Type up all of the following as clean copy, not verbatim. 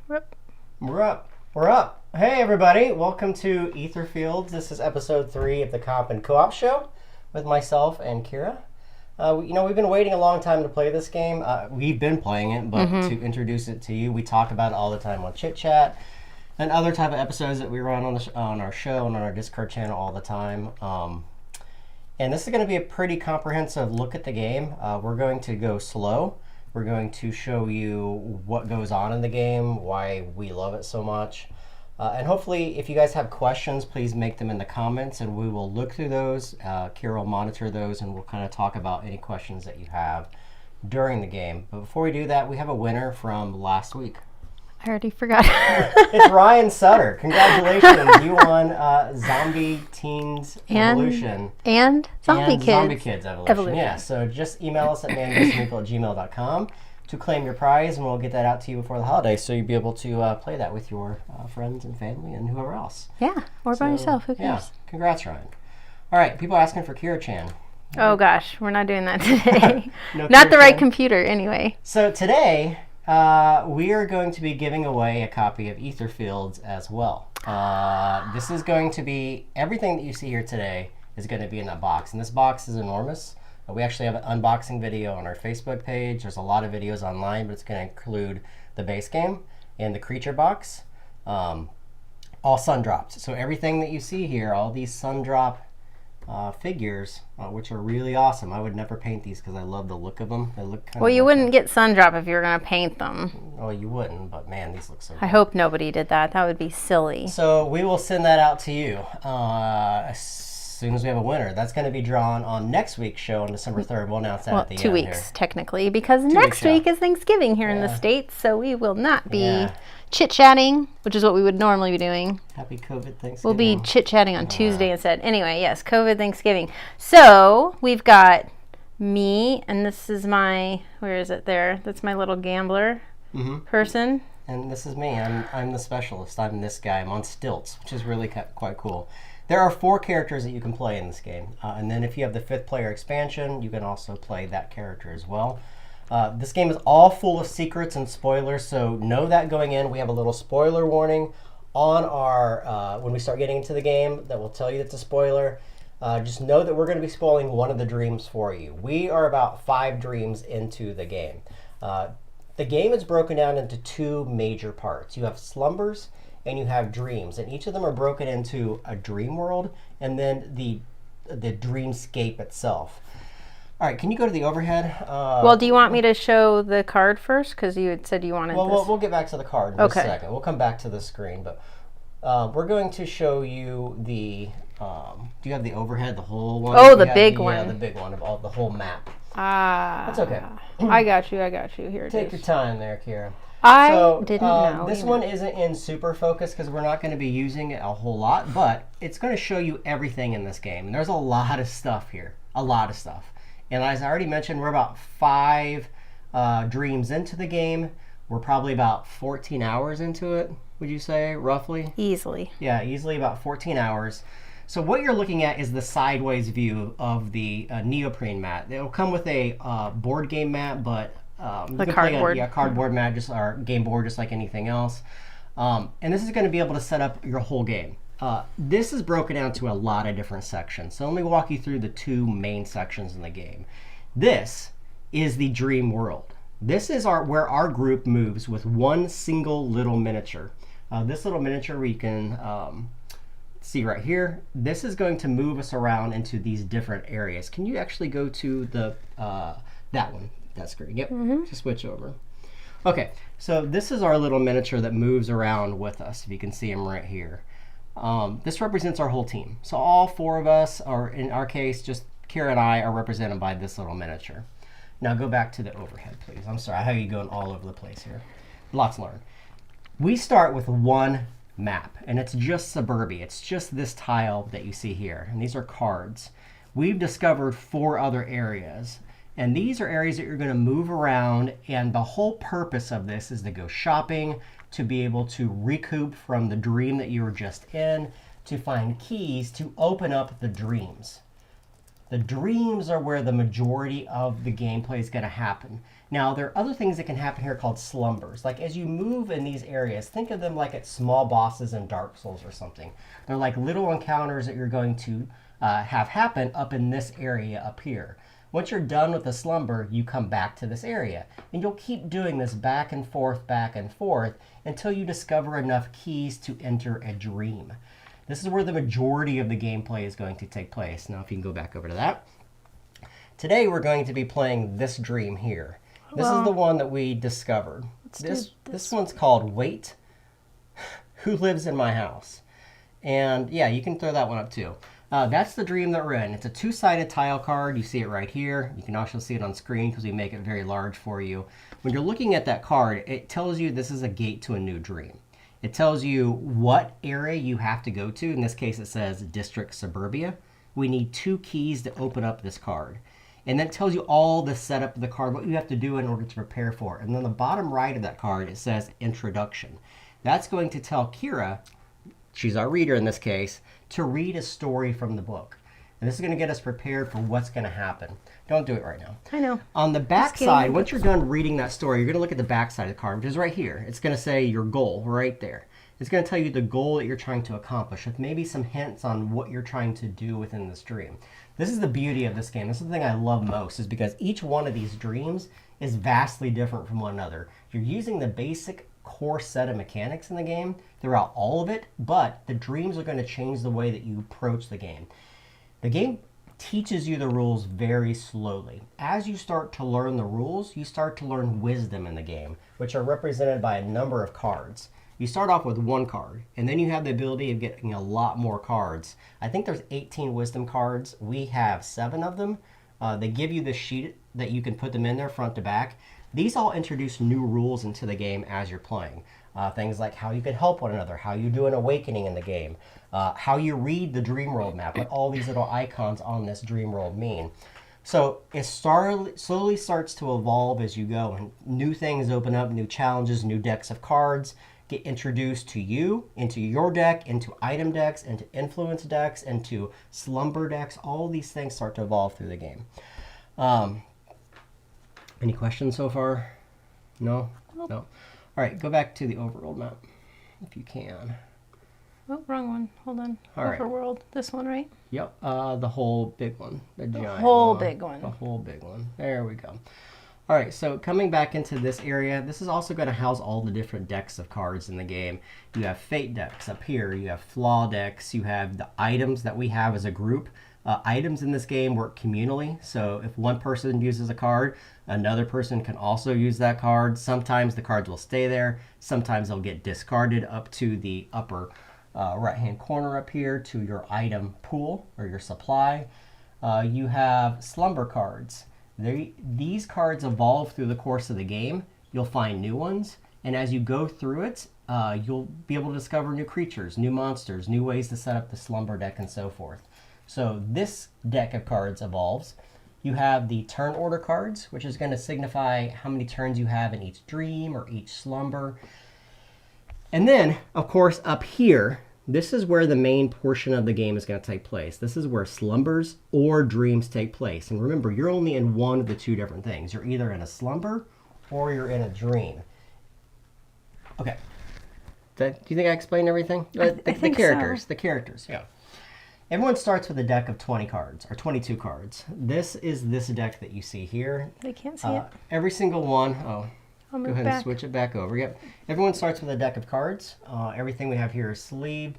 We're up. We're up. We're up. Hey, everybody. Welcome to Etherfields. This is episode 3 of the Comp and Co-op Show with myself and Kira. We've been waiting a long time to play this game. We've been playing it, but to introduce it to you, we talk about it all the time on Chit Chat and other type of episodes that we run on our show and on our Discord channel all the time. And this is going to be a pretty comprehensive look at the game. We're going to go slow. We're going to show you what goes on in the game, why we love it so much. And hopefully, if you guys have questions, please make them in the comments, and we will look through those. Kira will monitor those, and we'll kind of talk about any questions that you have during the game. But before we do that, we have a winner from last week. I already forgot. It's Ryan Sutter. Congratulations. You won Zombie Teens Evolution. And Zombie Kids. Zombie Kids Evolution. Yeah, so just email us at mangoesmeeple@gmail.com to claim your prize, and we'll get that out to you before the holidays, so you'll be able to play that with your friends and family and whoever else. Yeah, or by yourself. Who cares? Yeah, congrats, Ryan. All right, people are asking for Kira-chan. Oh, gosh. We're not doing that today. No Not the right Kira-chan? computer, anyway. So today, we are going to be giving away a copy of Etherfields as well. This is going to be, everything that you see here today is going to be in that box. And this box is enormous. We actually have an unboxing video on our Facebook page. There's a lot of videos online, but it's going to include the base game and the creature box. All sun drops. So everything that you see here, all these sun drop figures, which are really awesome. I would never paint these because I love the look of them. They look kind Well, of you like wouldn't get Sundrop if you were going to paint them. Oh, you wouldn't, but man, these look so good. I hope nobody did that. That would be silly. So we will send that out to you as soon as we have a winner. That's going to be drawn on next week's show on December 3rd. We'll announce that Well, at the 2 end weeks, here. technically, because 2 next weeks, week is Thanksgiving here in the Yeah. States, so we will not be Yeah. chit-chatting, which is what we would normally be doing. Happy COVID Thanksgiving. We'll be chit-chatting on Tuesday instead. Anyway, yes, COVID Thanksgiving. So we've got me, and this is my, where is it there? That's my little gambler person. And this is me. I'm the specialist. I'm this guy. I'm on stilts, which is really quite cool. There are 4 characters that you can play in this game. And then if you have the 5th player expansion, you can also play that character as well. This game is all full of secrets and spoilers, so know that going in. We have a little spoiler warning on our when we start getting into the game that will tell you it's a spoiler. Just know that we're going to be spoiling one of the dreams for you. We are about 5 dreams into the game. The game is broken down into 2 major parts. You have slumbers and you have dreams, and each of them are broken into a dream world and then the dreamscape itself. All right, can you go to the overhead? Well, do you want me to show the card first? Because you had said you wanted this. We'll get back to the card in just a second. We'll come back to the screen, but we're going to show you the. Do you have the overhead, the whole one? Oh, the big one. Yeah, the big one of the whole map. That's okay. I got you. Here it Take is. your time there, Kira. I didn't know. This one isn't in super focus because we're not going to be using it a whole lot, but it's going to show you everything in this game. And there's a lot of stuff here. A lot of stuff. And as I already mentioned, we're about 5 dreams into the game. We're probably about 14 hours into it, would you say, roughly? Easily. Yeah, easily about 14 hours. So what you're looking at is the sideways view of the neoprene mat. It'll come with a board game mat, but you can cardboard. play a cardboard mat, just our game board, just like anything else. And this is going to be able to set up your whole game. This is broken down to a lot of different sections. So let me walk you through the 2 main sections in the game. This is the dream world. This is where our group moves with one single little miniature. This little miniature we can see right here. This is going to move us around into these different areas. Can you actually go to the that one, that screen? Yep, just switch over. Okay, so this is our little miniature that moves around with us. If you can see him right here. This represents our whole team. So all 4 of us, or in our case, just Kira and I, are represented by this little miniature. Now go back to the overhead, please. I'm sorry, I have you going all over the place here. Lots to learn. We start with one map, and it's just suburbia. It's just this tile that you see here, and these are cards. We've discovered 4 other areas, and these are areas that you're going to move around, and the whole purpose of this is to go shopping, to be able to recoup from the dream that you were just in, to find keys to open up the dreams. The dreams are where the majority of the gameplay is going to happen. Now, there are other things that can happen here called slumbers. Like as you move in these areas, think of them like at small bosses in Dark Souls or something. They're like little encounters that you're going to have happen up in this area up here. Once you're done with the slumber, you come back to this area. And you'll keep doing this back and forth until you discover enough keys to enter a dream. This is where the majority of the gameplay is going to take place. Now, if you can go back over to that. Today, we're going to be playing this dream here. This is the one that we discovered. This one's called Wait, Who Lives in My House? And yeah, you can throw that one up too. That's the dream that we're in. It's a two-sided tile card. You see it right here. You can also see it on screen because we make it very large for you. When you're looking at that card, it tells you this is a gate to a new dream. It tells you what area you have to go to. In this case, it says District Suburbia. We need 2 keys to open up this card. And then it tells you all the setup of the card, what you have to do in order to prepare for it. And then the bottom right of that card, it says Introduction. That's going to tell Kira, she's our reader in this case, to read a story from the book. And this is going to get us prepared for what's going to happen. Don't do it right now. I know. On the back side, once you're done reading that story, you're going to look at the back side of the card, which is right here. It's going to say your goal right there. It's going to tell you the goal that you're trying to accomplish with maybe some hints on what you're trying to do within this dream. This is the beauty of this game. This is the thing I love most, is because each one of these dreams is vastly different from one another. You're using the basic core set of mechanics in the game throughout all of it, but the dreams are going to change the way that you approach the game. The game teaches you the rules very slowly. As you start to learn the rules, you start to learn wisdom in the game, which are represented by a number of cards. You start off with 1 card, and then you have the ability of getting a lot more cards. I think there's 18 wisdom cards. We have 7 of them. They give you the sheet that you can put them in there front to back. These all introduce new rules into the game as you're playing. Things like how you can help one another, how you do an awakening in the game, how you read the dream world map, what all these little icons on this dream world mean. So it slowly starts to evolve as you go, and new things open up, new challenges, new decks of cards get introduced to you, into your deck, into item decks, into influence decks, into slumber decks. All these things start to evolve through the game. Any questions so far? No? Nope. No. All right, go back to the overworld map, if you can. Oh, wrong one. Hold on. All right. Overworld. This one, right? Yep, the whole big one. The giant whole one. big one. The whole big one. There we go. All right, so coming back into this area, this is also going to house all the different decks of cards in the game. You have fate decks up here. You have flaw decks. You have the items that we have as a group. Items in this game work communally, so if one person uses a card, another person can also use that card. Sometimes the cards will stay there. Sometimes they'll get discarded up to the upper right-hand corner up here to your item pool or your supply. You have slumber cards. These cards evolve through the course of the game. You'll find new ones, and as you go through it, you'll be able to discover new creatures, new monsters, new ways to set up the slumber deck, and so forth. So this deck of cards evolves. You have the turn order cards, which is going to signify how many turns you have in each dream or each slumber. And then, of course, up here, this is where the main portion of the game is going to take place. This is where slumbers or dreams take place. And remember, you're only in one of the 2 different things. You're either in a slumber or you're in a dream. Okay. Do you think I explained everything? I think so. The characters, yeah. Everyone starts with a deck of 20 cards, or 22 cards. This is this deck that you see here. They can't see it. Every single one, I'll move go ahead back. and switch it back over. Yep. Everyone starts with a deck of cards. Everything we have here is sleeved.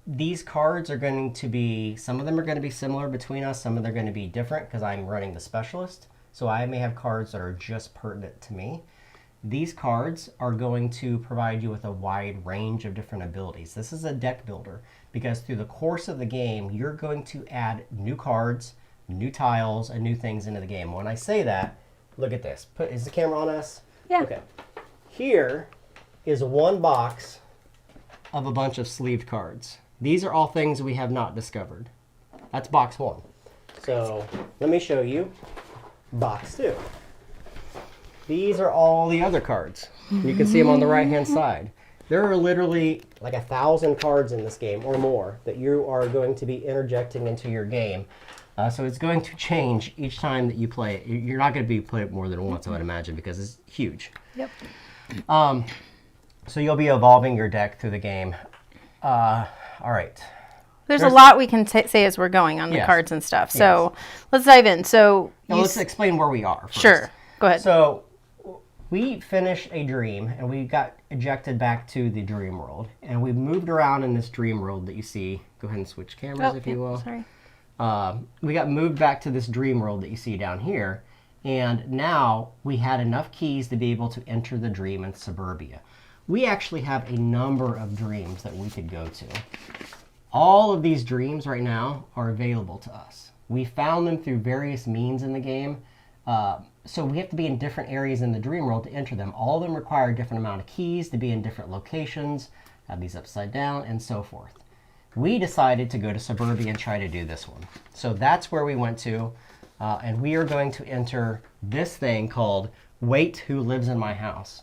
These cards are going to be, some of them are going to be similar between us. Some of them are going to be different because I'm running the specialist. So I may have cards that are just pertinent to me. These cards are going to provide you with a wide range of different abilities. This is a deck builder because through the course of the game, you're going to add new cards, new tiles, and new things into the game. When I say that, look at this. Is the camera on us? Yeah. Okay. Here is one box of a bunch of sleeved cards. These are all things we have not discovered. That's box 1. So let me show you box 2. These are all the other cards. You can see them on the right-hand side. There are literally like 1,000 cards in this game or more that you are going to be interjecting into your game. So it's going to change each time that you play it. You're not going to be playing it more than once, I would imagine, because it's huge. Yep. So you'll be evolving your deck through the game. All right. There's a lot we can say as we're going on the Yes. cards and stuff. So let's dive in. So Now let's explain where we are first. Sure. Go ahead. So we finished a dream, and we got ejected back to the dream world. And we moved around in this dream world that you see. Go ahead and switch cameras, if you will. Sorry. We got moved back to this dream world that you see down here. And now we had enough keys to be able to enter the dream in suburbia. We actually have a number of dreams that we could go to. All of these dreams right now are available to us. We found them through various means in the game. So we have to be in different areas in the dream world to enter them. All of them require a different amount of keys to be in different locations, have these upside down, and so forth. We decided to go to suburbia and try to do this one. So that's where we went to. And we are going to enter this thing called Wait Who Lives in My House.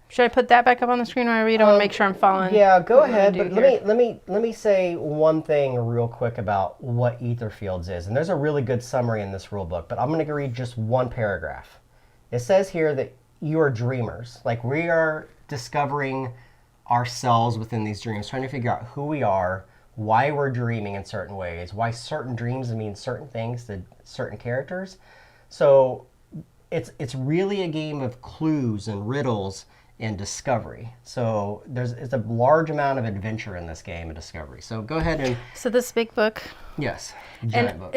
Should I put that back up on the screen while I read? I want to make sure I'm following. Yeah, go ahead. But let me say one thing real quick about what Etherfields is. And there's a really good summary in this rule book, but I'm going to read just one paragraph. It says here that you are dreamers. Like, we are discovering ourselves within these dreams, trying to figure out who we are, why we're dreaming in certain ways, why certain dreams mean certain things to certain characters. So it's really a game of clues and riddles and discovery. So it's a large amount of adventure in this game and discovery. So go ahead and... So this big book. Yes, giant book.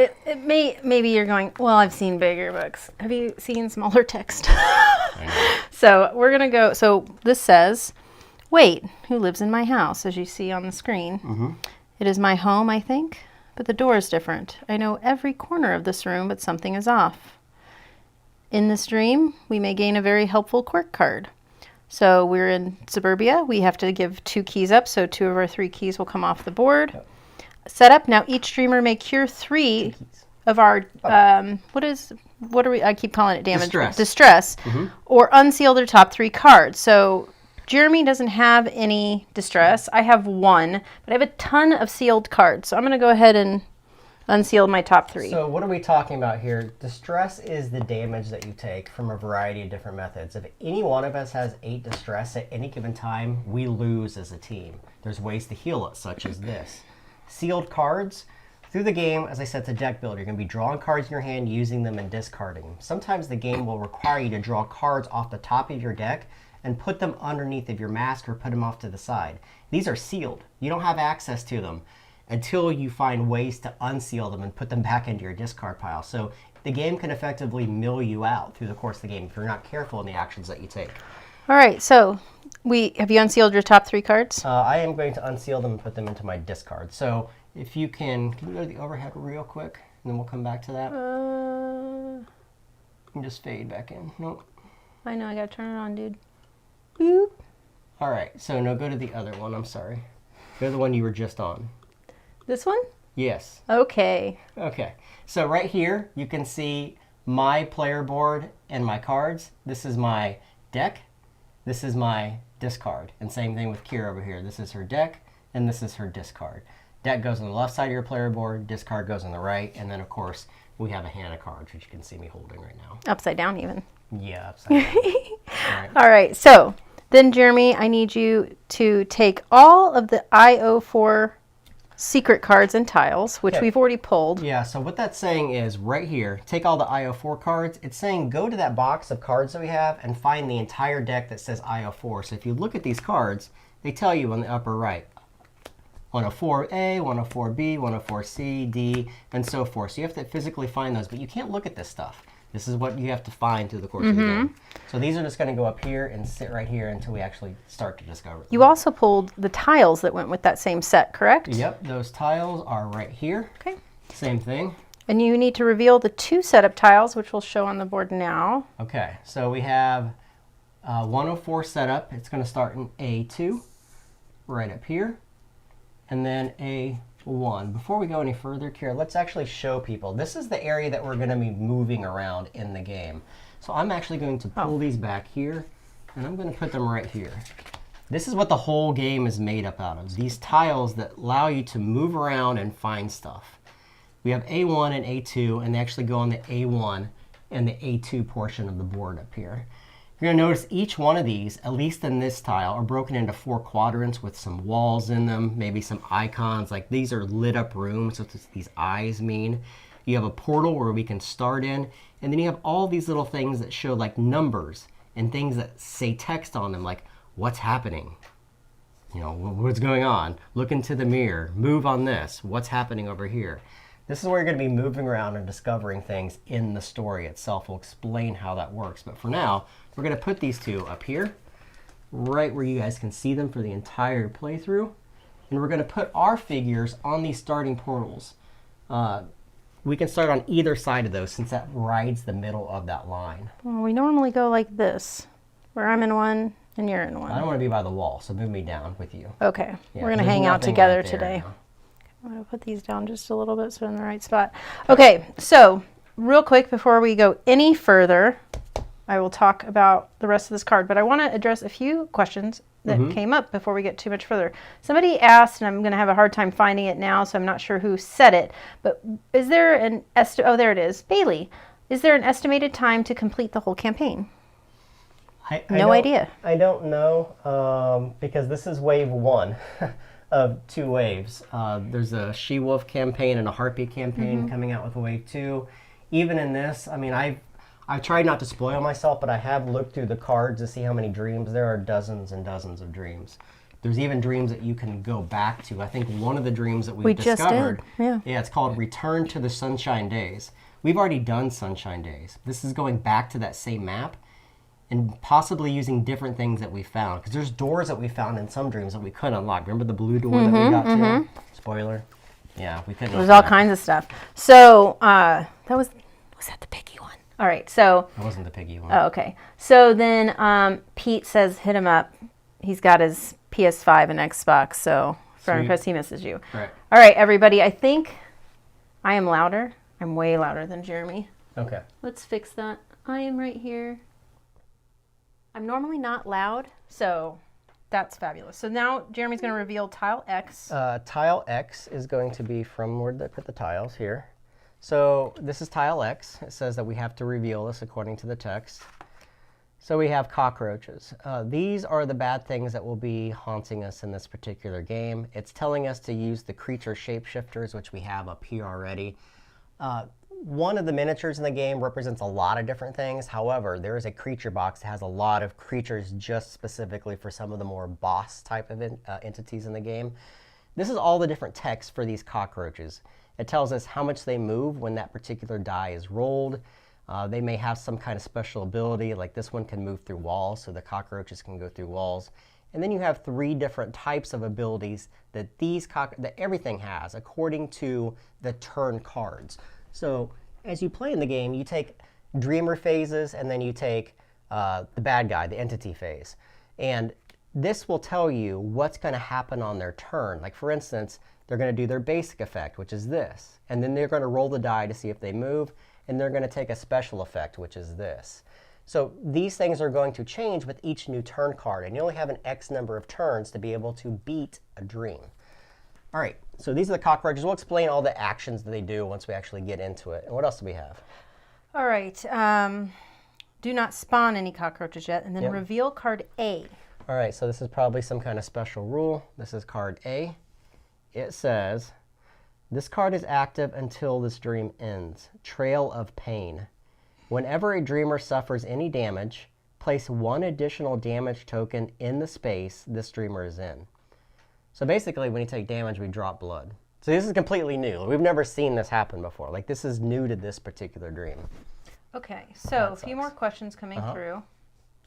Maybe you're going, well, I've seen bigger books. Have you seen smaller text? So we're going to go, so this says, wait, who lives in my house, as you see on the screen. Mm-hmm. It is my home, I think, but the door is different. I know every corner of this room, but something is off. In this dream, we may gain a very helpful quirk card. So we're in suburbia. We have to give 2 keys up, so 2 of our 3 keys will come off the board. Yep. Setup. Now each dreamer may cure 3 of our what are we? I keep calling it damage. Distress. Mm-hmm. Or unseal their top 3 cards. So Jeremy doesn't have any distress. I have 1, but I have a ton of sealed cards. So I'm going to go ahead and unseal my top 3. So what are we talking about here? Distress is the damage that you take from a variety of different methods. If any one of us has 8 distress at any given time, we lose as a team. There's ways to heal it, such as this. Sealed cards. Through the game, as I said, it's a deck builder. You're going to be drawing cards in your hand, using them, and discarding them. Sometimes the game will require you to draw cards off the top of your deck and put them underneath of your mask or put them off to the side. These are sealed. You don't have access to them until you find ways to unseal them and put them back into your discard pile. So the game can effectively mill you out through the course of the game if you're not careful in the actions that you take. All right, so have you unsealed your top 3 cards? I am going to unseal them and put them into my discard. So if you can you go to the overhead real quick, and then we'll come back to that. And just fade back in. Nope. I know, I gotta turn it on, dude. Boop. All right, so no, go to the other one. I'm sorry. Go to the one you were just on. This one? Yes. Okay. Okay. So right here, you can see my player board and my cards. This is my deck. This is my discard. And same thing with Kira over here. This is her deck, and this is her discard. Deck goes on the left side of your player board. Discard goes on the right. And then, of course, we have a hand of cards, which you can see me holding right now. Upside down, even. Yeah, upside down. All right. All right. So then, Jeremy, I need you to take all of the IO4 secret cards and tiles, which we've already pulled. Yeah, so what that's saying is right here, take all the IO4 cards. It's saying go to that box of cards that we have and find the entire deck that says IO4. So if you look at these cards, they tell you on the upper right, 104A, 104B, 104C, D, and so forth. So you have to physically find those, but you can't look at this stuff. This is what you have to find through the course of the game. So these are just going to go up here and sit right here until we actually start to discover them. You also pulled the tiles that went with that same set, correct? Yep, those tiles are right here. Okay. Same thing. And you need to reveal the 2 setup tiles, which we'll show on the board now. Okay, so we have 104 setup. It's going to start in A2, right up here, and then A1. Before we go any further, Kira, let's actually show people. This is the area that we're going to be moving around in the game. So I'm actually going to pull these back here, and I'm going to put them right here. This is what the whole game is made up out of. These tiles that allow you to move around and find stuff. We have A1 and A2, and they actually go on the A1 and the A2 portion of the board up here. You're going to notice each one of these, at least in this tile, are broken into 4 quadrants with some walls in them, maybe some icons. Like these are lit up rooms, so what these eyes mean. You have a portal where we can start in, and then you have all these little things that show like numbers and things that say text on them, like what's happening, you know, what's going on, look into the mirror, move on this, what's happening over here. This is where you're going to be moving around and discovering things in the story itself. We'll explain how that works. But for now, we're going to put these two up here, right where you guys can see them for the entire playthrough. And we're going to put our figures on these starting portals. We can start on either side of those since that rides the middle of that line. Well, we normally go like this, where I'm in one and you're in one. I don't want to be by the wall, so move me down with you. Okay, Yeah, we're going to hang out nothing together right there today. now. I'm going to put these down just a little bit so in the right spot. Okay, so real quick before we go any further, I will talk about the rest of this card, but I want to address a few questions that came up before we get too much further. Somebody asked, and I'm going to have a hard time finding it now, so I'm not sure who said it, but is there an oh, there it is, Bailey. Is there an estimated time to complete the whole campaign? No idea. I don't know, because this is wave 1 of 2 waves. There's a she-wolf campaign and a harpy campaign coming out with wave 2. Even in this, I mean, I tried not to spoil myself, but I have looked through the cards to see how many dreams. There are dozens and dozens of dreams. There's even dreams that you can go back to. I think one of the dreams that we discovered, just did. Yeah, it's called Return to the Sunshine Days. We've already done Sunshine Days. This is going back to that same map and possibly using different things that we found. Because there's doors that we found in some dreams that we couldn't unlock. Remember the blue door that we got to? Spoiler. Yeah, we couldn't. There's all kinds of stuff. So that was that the piggy one? All right, so. That wasn't the piggy one. Oh, okay. So then Pete says hit him up. He's got his PS5 and Xbox, so for because he misses you. Right. All right, everybody. I think I am louder. I'm way louder than Jeremy. Okay. Let's fix that. I am right here. I'm normally not loud, so that's fabulous. So now Jeremy's going to reveal tile X. Tile X is going to be from where they put the tiles here. So this is tile X. It says that we have to reveal this according to the text. So we have cockroaches. These are the bad things that will be haunting us in this particular game. It's telling us to use the creature shapeshifters, which we have up here already. One of the miniatures in the game represents a lot of different things. However, there is a creature box that has a lot of creatures just specifically for some of the more boss type of entities in the game. This is all the different text for these cockroaches. It tells us how much they move when that particular die is rolled. They may have some kind of special ability, like this one can move through walls, so the cockroaches can go through walls. And then you have 3 different types of abilities that that everything has according to the turn cards. So as you play in the game, you take dreamer phases and then you take the bad guy, the entity phase. And this will tell you what's going to happen on their turn. Like for instance, they're going to do their basic effect, which is this. And then they're going to roll the die to see if they move. And they're going to take a special effect, which is this. So these things are going to change with each new turn card. And you only have an X number of turns to be able to beat a dream. All right, so these are the cockroaches. We'll explain all the actions that they do once we actually get into it. And what else do we have? All right. Do not spawn any cockroaches yet. And then reveal card A. All right, so this is probably some kind of special rule. This is card A. It says, this card is active until this dream ends. Trail of Pain. Whenever a dreamer suffers any damage, place 1 additional damage token in the space this dreamer is in. So basically, when you take damage, we drop blood. So this is completely new. We've never seen this happen before. Like, this is new to this particular dream. Okay, so a few more questions coming through.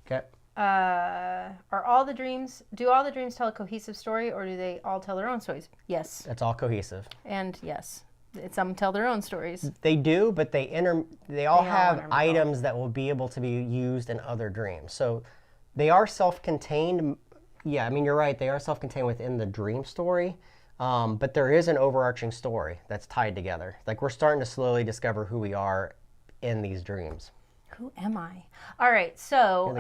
Okay. Are all the dreams, do all the dreams tell a cohesive story, or do they all tell their own stories? Yes. It's all cohesive. And yes, some tell their own stories. They do, but they all have items that will be able to be used in other dreams. So they are self-contained. Yeah, I mean, you're right. They are self-contained within the dream story, but there is an overarching story that's tied together. Like, we're starting to slowly discover who we are in these dreams. Who am I? All right, so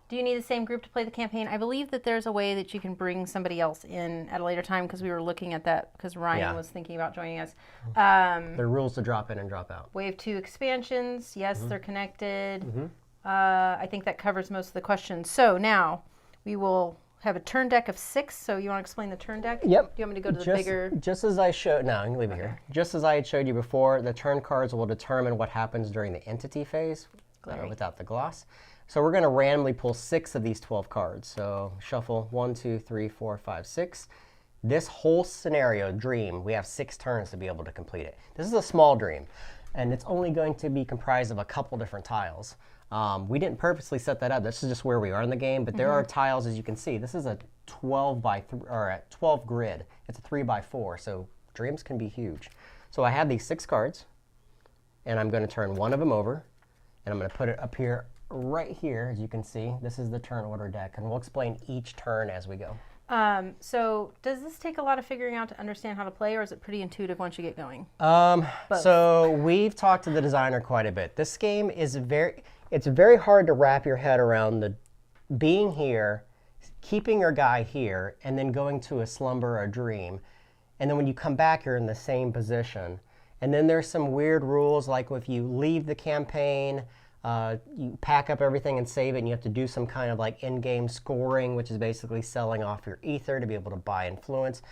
Do you need the same group to play the campaign? I believe that there's a way that you can bring somebody else in at a later time because we were looking at that because Ryan was thinking about joining us. There are rules to drop in and drop out. Wave 2 expansions. Yes, they're connected. I think that covers most of the questions. So now we will have a turn deck of 6. So you want to explain the turn deck? Yep. Do you want me to go to the bigger? Just as I showed, no, I can leave it here. Just as I had showed you before, the turn cards will determine what happens during the entity phase without the gloss. So we're going to randomly pull 6 of these 12 cards. So shuffle 1, 2, 3, 4, 5, 6. This whole scenario, dream, we have 6 turns to be able to complete it. This is a small dream, and it's only going to be comprised of a couple different tiles. We didn't purposely set that up. This is just where we are in the game, but there are tiles, as you can see. This is a 12 by 3, or a 12 grid. It's a 3 by 4, so dreams can be huge. So I have these 6 cards, and I'm going to turn one of them over, and I'm going to put it up here, right here, as you can see. This is the turn order deck, and we'll explain each turn as we go. So does this take a lot of figuring out to understand how to play, or is it pretty intuitive once you get going? So we've talked to the designer quite a bit. This game is it's very hard to wrap your head around the being here, keeping your guy here, and then going to a slumber or a dream. And then when you come back, you're in the same position. And then there's some weird rules, like if you leave the campaign, you pack up everything and save it, and you have to do some kind of like in-game scoring, which is basically selling off your ether to be able to buy influence.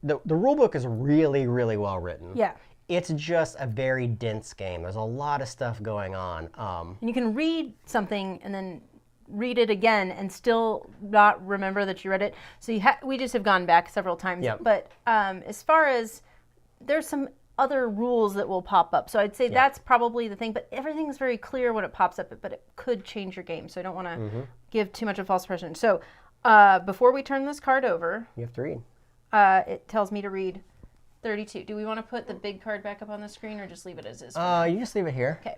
The rule book is really, really well written. Yeah. It's just a very dense game. There's a lot of stuff going on. And you can read something and then read it again and still not remember that you read it. So we just have gone back several times. Yep. But as far as there's some other rules that will pop up. So I'd say that's probably the thing. But everything's very clear when it pops up, but it could change your game. So I don't want to give too much of a false impression. So before we turn this card over, You have to read. It tells me to read 32. Do we want to put the big card back up on the screen or just leave it as is? You just leave it here. Okay.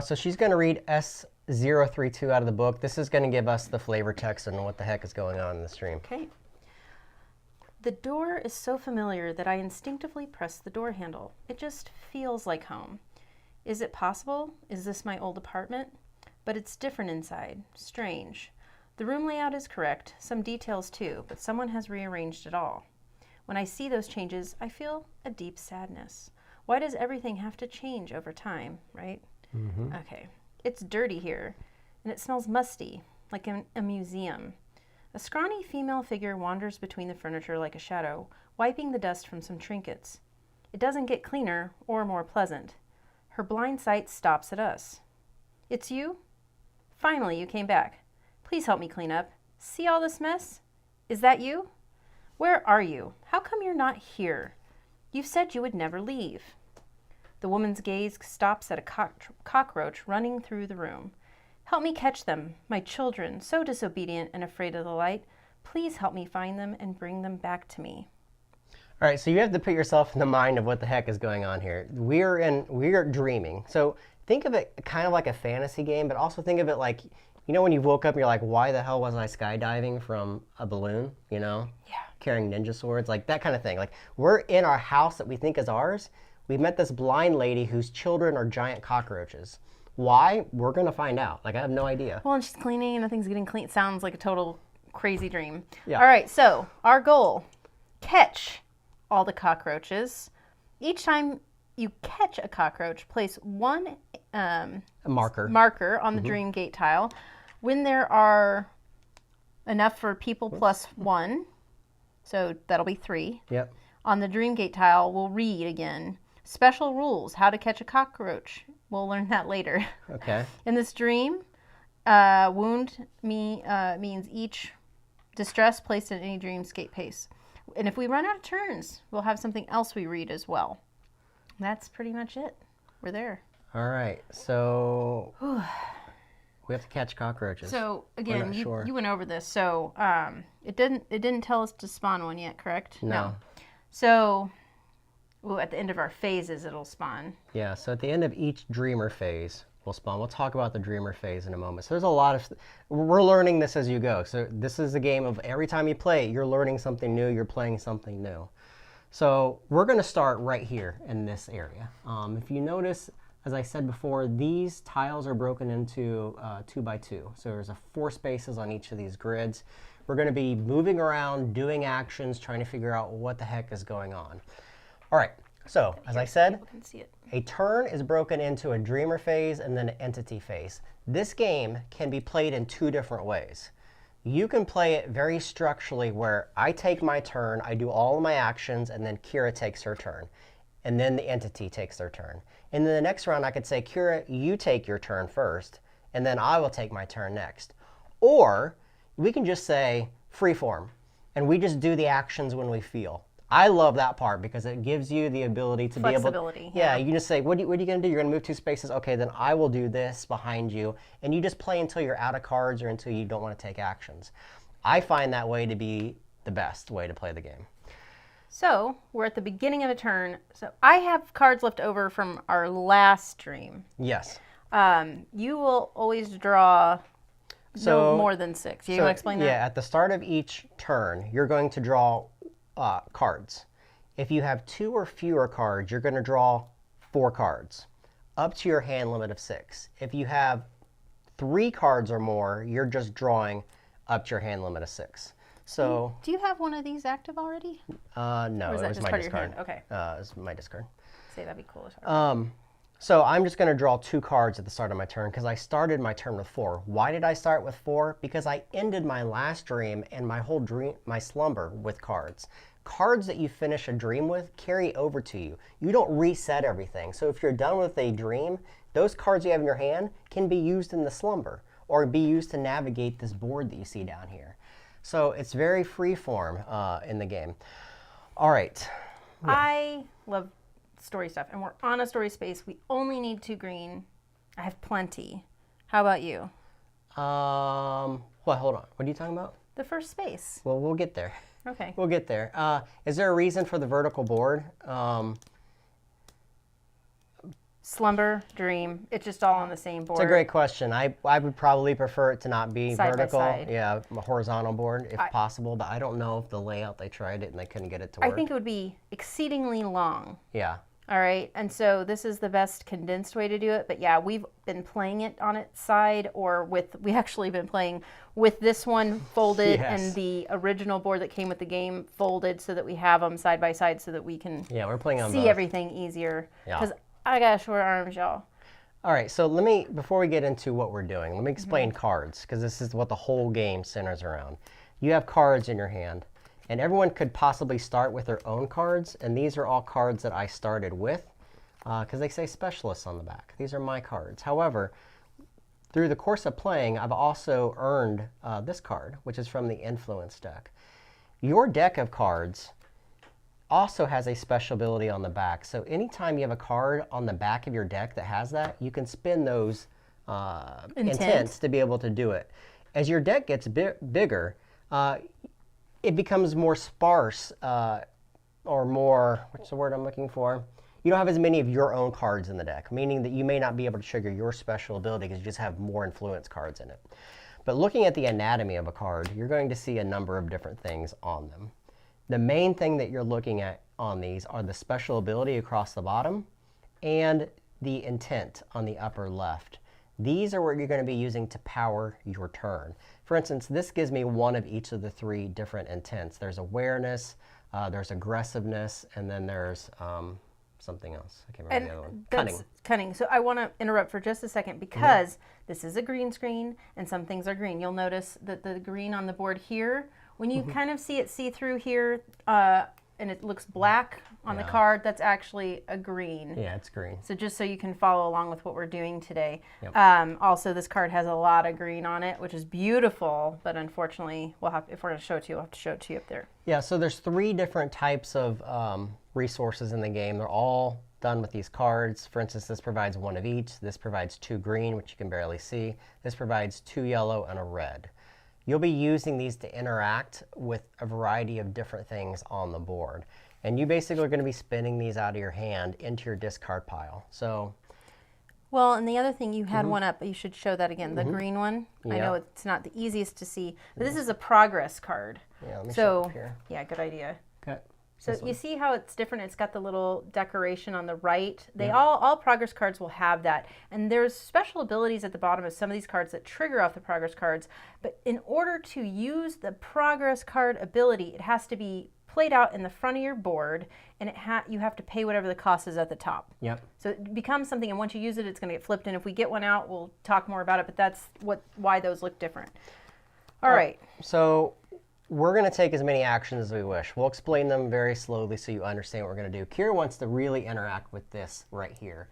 So she's going to read S032 out of the book. This is going to give us the flavor text and what the heck is going on in the stream. Okay. The door is so familiar that I instinctively press the door handle. It just feels like home. Is it possible? Is this my old apartment? But it's different inside. Strange. The room layout is correct, some details too, but someone has rearranged it all. When I see those changes, I feel a deep sadness. Why does everything have to change over time, right? Okay. It's dirty here, and it smells musty, like a museum. A scrawny female figure wanders between the furniture like a shadow, wiping the dust from some trinkets. It doesn't get cleaner or more pleasant. Her blind sight stops at us. It's you? Finally, you came back. Please help me clean up. See all this mess? Is that you? Where are you? How come you're not here? You said you would never leave. The woman's gaze stops at a cockroach running through the room. Help me catch them, my children, so disobedient and afraid of the light. Please help me find them and bring them back to me. All right, so you have to put yourself in the mind of what the heck is going on here. We are dreaming. So think of it kind of like a fantasy game, but also think of it like, you know, when you woke up and you're like, why the hell wasn't I skydiving from a balloon, you know? Yeah. Carrying ninja swords, like that kind of thing. Like, we're in our house that we think is ours. We met this blind lady whose children are giant cockroaches. Why? We're going to find out. Like, I have no idea. Well, and she's cleaning and nothing's getting clean. It sounds like a total crazy dream. Yeah. All right, so our goal, catch all the cockroaches. Each time you catch a cockroach, place one A marker. marker on the dream gate tile. When there are enough for people plus 1, so that'll be 3. Yep. On the dream gate tile, we'll read again. Special rules, how to catch a cockroach. We'll learn that later. Okay. In this dream, wound means each distress placed in any dreamscape pace. And if we run out of turns, we'll have something else we read as well. That's pretty much it. We're there. All right, so we have to catch cockroaches. So again, sure. you went over this. So it didn't tell us to spawn one yet, correct? No. So at the end of our phases, it'll spawn. Yeah, so at the end of each dreamer phase, we'll spawn. We'll talk about the dreamer phase in a moment. So there's a lot of, we're learning this as you go. So this is a game of every time you play, you're learning something new, you're playing something new. So we're going to start right here in this area. If you notice, as I said before, these tiles are broken into 2 by 2. So there's 4 spaces on each of these grids. We're going to be moving around, doing actions, trying to figure out what the heck is going on. All right, so as I said, People can see it. a turn is broken into a dreamer phase and then an entity phase. This game can be played in 2 different ways. You can play it very structurally where I take my turn, I do all of my actions, and then Kira takes her turn. And then the entity takes their turn. And then the next round I could say, Kira, you take your turn first, and then I will take my turn next. Or we can just say freeform, and we just do the actions when we feel. I love that part because it gives you the ability to be able to... Flexibility. Yeah, you can just say, what are you going to do? You're going to move 2 spaces? Okay, then I will do this behind you. And you just play until you're out of cards or until you don't want to take actions. I find that way to be the best way to play the game. So we're at the beginning of a turn. So I have cards left over from our last stream. Yes. You will always draw no more than 6. You want to explain that? Yeah, at the start of each turn, you're going to draw cards. If you have 2 or fewer cards, you're going to draw 4 cards, up to your hand limit of 6. If you have 3 cards or more, you're just drawing up to your hand limit of 6. So, do you have one of these active already? No, or is it that was just my part of your discard. hand? Okay. It was my discard. Say that'd be cool. So I'm just going to draw 2 cards at the start of my turn because I started my turn with 4. Why did I start with 4? Because I ended my last dream and my whole dream, my slumber, with cards. Cards that you finish a dream with carry over to you. You don't reset everything. So if you're done with a dream, those cards you have in your hand can be used in the slumber or be used to navigate this board that you see down here. So it's very free form in the game. All right. Yeah. I love story stuff, and we're on a story space. We only need 2 green. I have plenty. How about you? Well, hold on. What are you talking about? The first space. Well, we'll get there. Okay. We'll get there. Is there a reason for the vertical board? Slumber, dream. It's just all on the same board. It's a great question. I would probably prefer it to not be Side by vertical. side. Yeah, a horizontal board if possible. But I don't know if the layout, they tried it and they couldn't get it to I work. think it would be exceedingly long. Yeah. All right. And so this is the best condensed way to do it. But yeah, we've been playing it on its side we actually been playing with this one folded and the original board that came with the game folded so that we have them side by side so that we can we're playing on see both. everything easier. Yeah. Because I got short arms, y'all. All right, so before we get into what we're doing, let me explain cards, because this is what the whole game centers around. You have cards in your hand, and everyone could possibly start with their own cards, and these are all cards that I started with, because they say specialists on the back. These are my cards. However, through the course of playing, I've also earned this card, which is from the Influence deck. Your deck of cards also has a special ability on the back. So anytime you have a card on the back of your deck that has that, you can spin those intents to be able to do it. As your deck gets bigger, it becomes more sparse or more, what's the word I'm looking for? You don't have as many of your own cards in the deck, meaning that you may not be able to trigger your special ability because you just have more influence cards in it. But looking at the anatomy of a card, you're going to see a number of different things on them. The main thing that you're looking at on these are the special ability across the bottom and the intent on the upper left. These are what you're going to be using to power your turn. For instance, this gives me one of each of the 3 different intents. There's awareness, there's aggressiveness, and then there's something else. I can't remember the other one. Cunning. Cunning. So I want to interrupt for just a second because this is a green screen and some things are green. You'll notice that the green on the board here, when you kind of see it see through here and it looks black on the card, that's actually a green. Yeah, it's green. So just so you can follow along with what we're doing today. Yep. Also, this card has a lot of green on it, which is beautiful, but unfortunately, if we're going to show it to you, we'll have to show it to you up there. Yeah, so there's 3 different types of resources in the game. They're all done with these cards. For instance, this provides 1 of each. This provides 2 green, which you can barely see. This provides 2 yellow and a red. You'll be using these to interact with a variety of different things on the board. And you basically are going to be spinning these out of your hand into your discard pile. So, well, and the other thing, you had one up, but you should show that again, the green one. I know it's not the easiest to see, but this is a progress card. yeah, let me show it up here. Yeah, good idea. Okay. So This you one. see how it's different? It's got the little decoration on the right. They all progress cards will have that. And there's special abilities at the bottom of some of these cards that trigger off the progress cards. But in order to use the progress card ability, it has to be played out in the front of your board, and you have to pay whatever the cost is at the top. Yep. So it becomes something, and once you use it, it's going to get flipped. And if we get one out, we'll talk more about it. But that's why those look different. All right. So we're going to take as many actions as we wish. We'll explain them very slowly so you understand what we're going to do. Kira wants to really interact with this right here.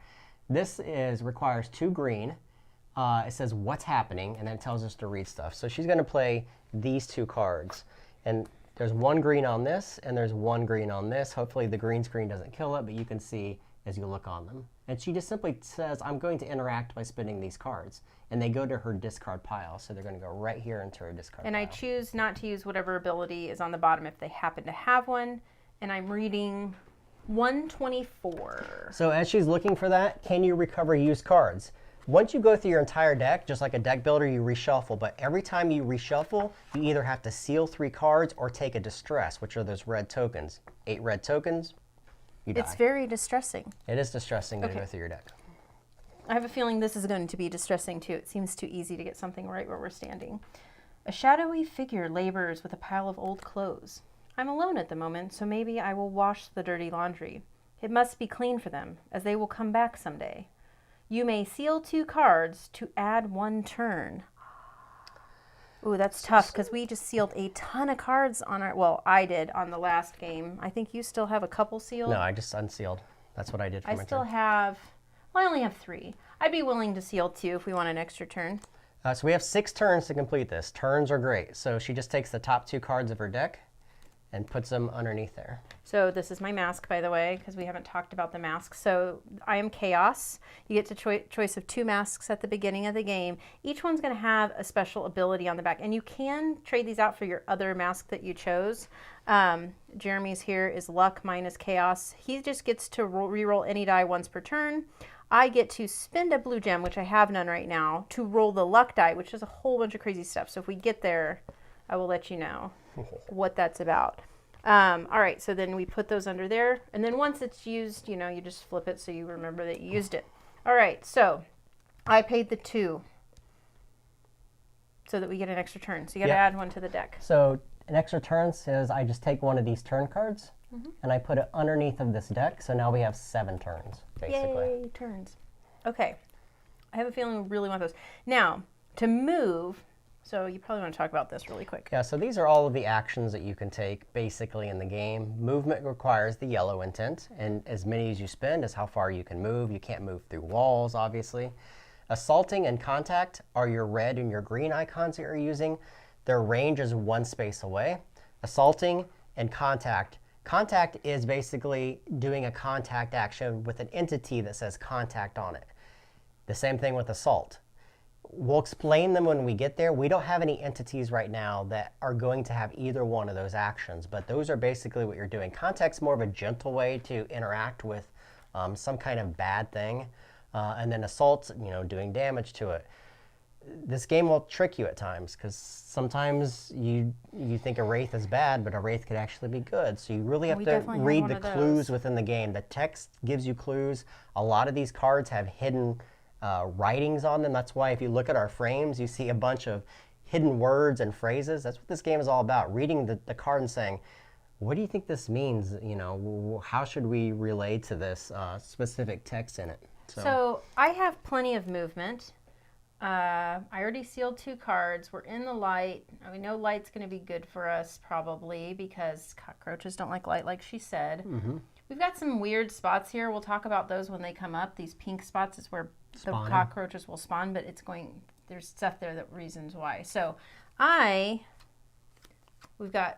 This requires 2 green. It says what's happening, and then it tells us to read stuff. So she's going to play these 2 cards. And there's 1 green on this, and there's 1 green on this. Hopefully the green screen doesn't kill it, but you can see as you look on them. And she just simply says, I'm going to interact by spinning these cards. And they go to her discard pile. So they're going to go right here into her discard And pile. I choose not to use whatever ability is on the bottom if they happen to have one. And I'm reading 124. So as she's looking for that, can you recover used cards? Once you go through your entire deck, just like a deck builder, you reshuffle. But every time you reshuffle, you either have to seal 3 cards or take a distress, which are those red tokens. 8 red tokens, you die. It's very distressing. It is distressing to go through your deck. I have a feeling this is going to be distressing too. It seems too easy to get something right where we're standing. A shadowy figure labors with a pile of old clothes. I'm alone at the moment, so maybe I will wash the dirty laundry. It must be clean for them, as they will come back someday. You may seal 2 cards to add 1 turn. Ooh, that's tough because we just sealed a ton of cards on our, well, I did on the last game. I think you still have a couple sealed. No, I just unsealed. That's what I did for my I still turn. have, well, I only have 3. I'd be willing to seal 2 if we want an extra turn. So we have 6 turns to complete this. Turns are great. So she just takes the top 2 cards of her deck and puts them underneath there. So this is my mask, by the way, because we haven't talked about the mask. So I am Chaos. You get to choice of 2 masks at the beginning of the game. Each one's going to have a special ability on the back, and you can trade these out for your other mask that you chose. Jeremy's here is Luck, mine is Chaos. He just gets to re-roll any die once per turn. I get to spend a blue gem, which I have none right now, to roll the luck die, which is a whole bunch of crazy stuff. So if we get there, I will let you know what that's about. All right, so then we put those under there. And then once it's used, you know, you just flip it so you remember that you used it. All right, so I paid the 2 so that we get an extra turn. So you got to add 1 to the deck. So an extra turn says I just take one of these turn cards and I put it underneath of this deck. So now we have 7 turns, basically. Yay, turns. Okay, I have a feeling we really want those. Now, to move, so you probably want to talk about this really quick. Yeah, so these are all of the actions that you can take basically in the game. Movement requires the yellow intent, and as many as you spend is how far you can move. You can't move through walls, obviously. Assaulting and contact are your red and your green icons that you're using. Their range is 1 space away. Assaulting and contact. Contact is basically doing a contact action with an entity that says contact on it. The same thing with assault. We'll explain them when we get there. We don't have any entities right now that are going to have either one of those actions, but those are basically what you're doing. Contact's more of a gentle way to interact with some kind of bad thing, and then assault's, you know, doing damage to it. This game will trick you at times because sometimes you think a wraith is bad, but a wraith could actually be good. So you really have to read the clues within the game. The text gives you clues. A lot of these cards have hidden writings on them. That's why if you look at our frames, you see a bunch of hidden words and phrases. That's what this game is all about. Reading the card and saying, what do you think this means? You know, how should we relate to this specific text in it? So I have plenty of movement. I already sealed 2 cards. We're in the light. We know light's going to be good for us probably because cockroaches don't like light, like she said. We've got some weird spots here. We'll talk about those when they come up. These pink spots is where the cockroaches will spawn, but there's stuff there that reasons why. So we've got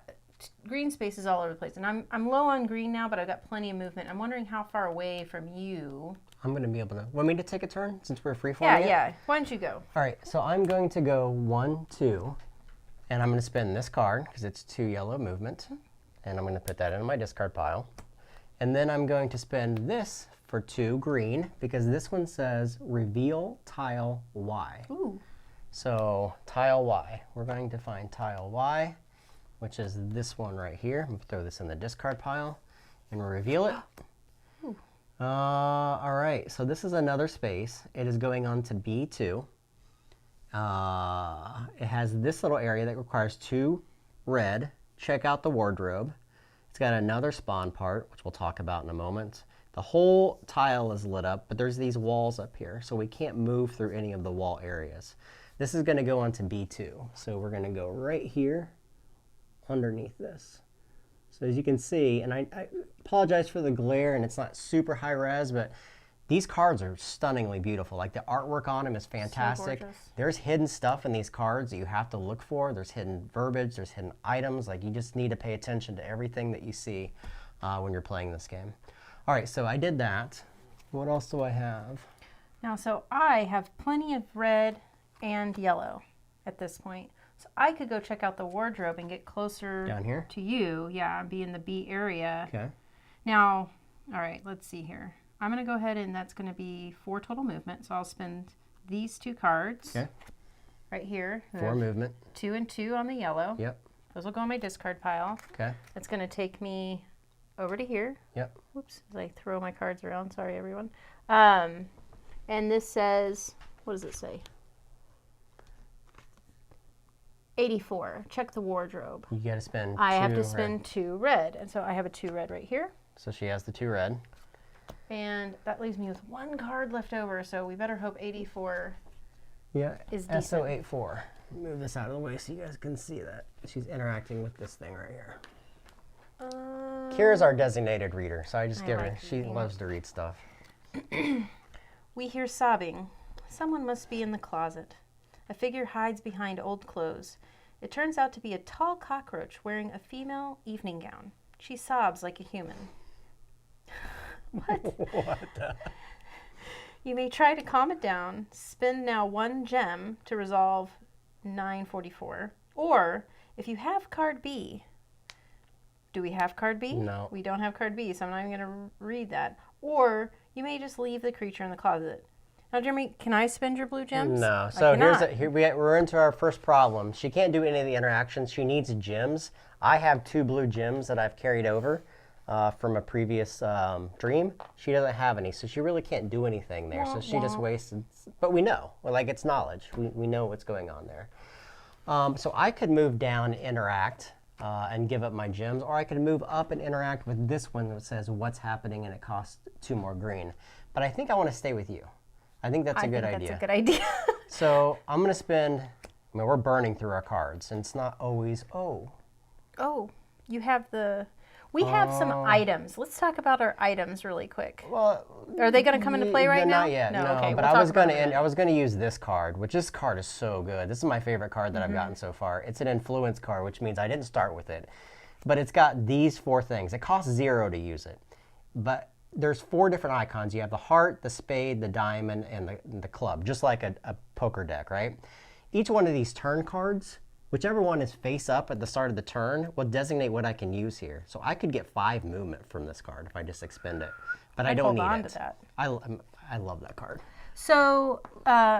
green spaces all over the place, and I'm low on green now, but I've got plenty of movement. I'm wondering how far away from you. I'm going to be able to. Want me to take a turn since we're free-forming? Yeah. Why don't you go? All right, so I'm going to go 1, 2, and I'm going to spin this card because it's 2 yellow movement, and I'm going to put that in my discard pile. And then I'm going to spend this for 2 green because this one says reveal tile Y. Ooh. So tile Y. We're going to find tile Y, which is this one right here. I'm going to throw this in the discard pile. and reveal it. All right, so this is another space. It is going on to B2. It has this little area that requires 2 red. Check out the wardrobe. It's got another spawn part, which we'll talk about in a moment. The whole tile is lit up, but there's these walls up here, so we can't move through any of the wall areas. This is going to go on to B2, so we're going to go right here underneath this. So as you can see, and I apologize for the glare, and it's not super high res, but these cards are stunningly beautiful. Like the artwork on them is fantastic. So gorgeous. There's hidden stuff in these cards that you have to look for. There's hidden verbiage, there's hidden items. Like you just need to pay attention to everything that you see when you're playing this game. All right, so I did that. What else do I have? Now, so I have plenty of red and yellow at this point. So I could go check out the wardrobe and get closer Down here? to you. Yeah, be in the B area. Okay. Now, all right, let's see here. I'm going to go ahead and that's going to be 4 total movement. So I'll spend these 2 cards Okay. right here. 4 movement. 2 and 2 on the yellow. Yep. Those will go in my discard pile. Okay. That's going to take me over to here. Yep. Whoops, as I throw my cards around. Sorry, everyone. And this says, what does it say? 84. Check the wardrobe. You got to spend. I have 2 to red. spend 2 red. And so I have a 2 red right here. So she has the 2 red. And that leaves me with 1 card left over. So we better hope 84 Yeah. is decent. SO84. Move this out of the way so you guys can see that she's interacting with this thing right here. Kira's our designated reader, so I just I give her. like She reading. loves to read stuff. We hear sobbing. Someone must be in the closet. A figure hides behind old clothes. It turns out to be a tall cockroach wearing a female evening gown. She sobs like a human. What? What the? You may try to calm it down. Spend now 1 gem to resolve 944. Or, if you have card B, do we have card B? No. We don't have card B, so I'm not even going to read that. Or, you may just leave the creature in the closet. Now, Jeremy, can I spend your blue gems? No. I So cannot. we're into our first problem. She can't do any of the interactions. She needs gems. I have 2 blue gems that I've carried over from a previous dream. She doesn't have any, so she really can't do anything there. So she just wasted. But we know, like it's knowledge. We know what's going on there. So I could move down and interact and give up my gems, or I could move up and interact with this one that says what's happening and it costs 2 more green. But I think I want to stay with you. I think that's a good idea. That's a good idea. So I'm going to spend, I mean, we're burning through our cards, and it's not always, Oh, you have the... We have some items. Let's talk about our items really quick. well, Are they going to come into play right now? Not yet, no. Okay, But we'll I talk was about going it in a to minute. I was going to use this card, which this card is so good. This is my favorite card that I've Mm-hmm. gotten so far. It's an influence card, which means I didn't start with it. But it's got these 4 things. It costs 0 to use it. But there's 4 different icons. You have the heart, the spade, the diamond, and the club, just like a poker deck, right? Each one of these turn cards, whichever one is face up at the start of the turn, will designate what I can use here. So I could get 5 movement from this card if I just expend it. But I I'd don't hold need on it. to that. I love that card. So,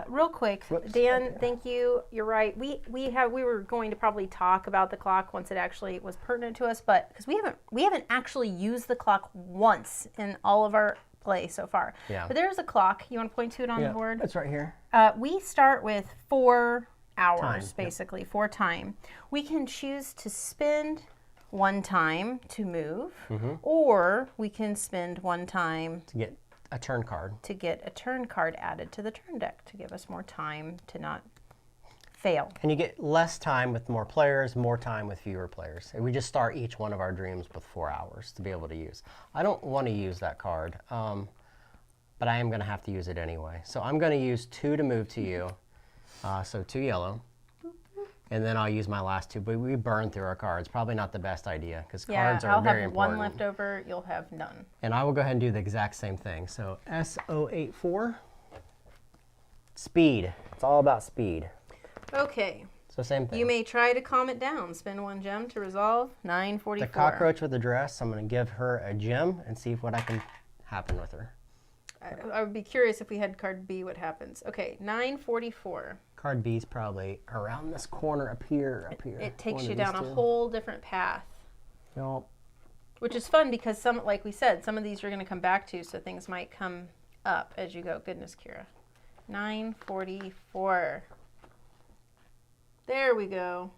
real quick, Whoops. Dan, thank you. You're right. We were going to probably talk about the clock once it actually was pertinent to us, but because we haven't actually used the clock once in all of our play so far. Yeah. But there's a clock. You want to point to it on the board? It's right here. We start with 4 hours, Time, yep. basically, 4 time. We can choose to spend 1 time to move, or we can spend 1 time To get a turn card. to get a turn card added to the turn deck to give us more time to not fail. And you get less time with more players, more time with fewer players. And we just start each one of our dreams with 4 hours to be able to use. I don't want to use that card, but I am going to have to use it anyway. So I'm going to use 2 to move to you. So 2 yellow. And then I'll use my last 2. But we burn through our cards. Probably not the best idea because cards are I'll very have important. 1 left over. You'll have none. And I will go ahead and do the exact same thing. So SO84. Speed. It's all about speed. Okay. So same thing. You may try to calm it down. Spend 1 gem to resolve 944. The cockroach with the dress, I'm going to give her a gem and see what I can happen with her. I would be curious if we had card B, what happens. Okay, 944. Card B is probably around this corner up here. It takes One you of down these a 2. whole different path. Nope. Which is fun because like we said, some of these you're going to come back to, so things might come up as you go. Goodness, Kira. 944. There we go.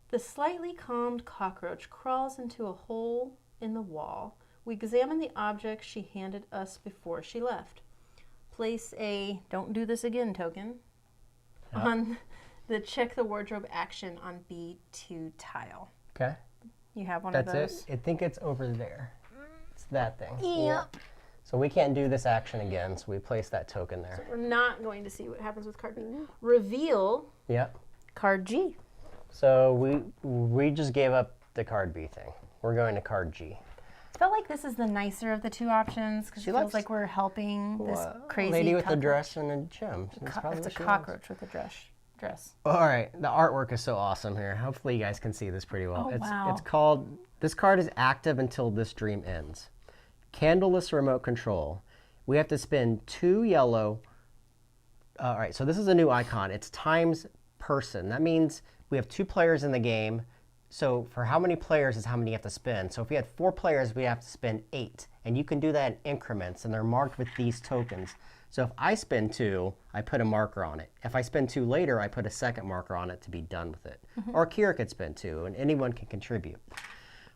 The slightly calmed cockroach crawls into a hole in the wall. We examine the object she handed us before she left. Place a "don't do this again" token on the check the wardrobe action on B2 tile. Okay. You have one That's of those? it. I think it's over there. It's that thing. Yep. So we can't do this action again, so we place that token there. We're not going to see what happens with card B. Reveal Yep. card G. So we just gave up the card B thing. We're going to card G. I felt like this is the nicer of the two options because it feels likes- like we're helping this crazy lady with the cockroach. dress and a gem. That's probably It's a what she cockroach with a dress. All right, the artwork is so awesome here. Hopefully you guys can see this pretty well. Oh, wow. It's called, this card is active until this dream ends. Candleless remote control. We have to spend 2 yellow. All right, so this is a new icon. It's times person. That means we have 2 players in the game. So for how many players is how many you have to spend. So if we had 4 players, we have to spend 8. And you can do that in increments, and they're marked with these tokens. So if I spend 2, I put a marker on it. If I spend 2 later, I put a second marker on it to be done with it. Or Kira could spend 2, and anyone can contribute.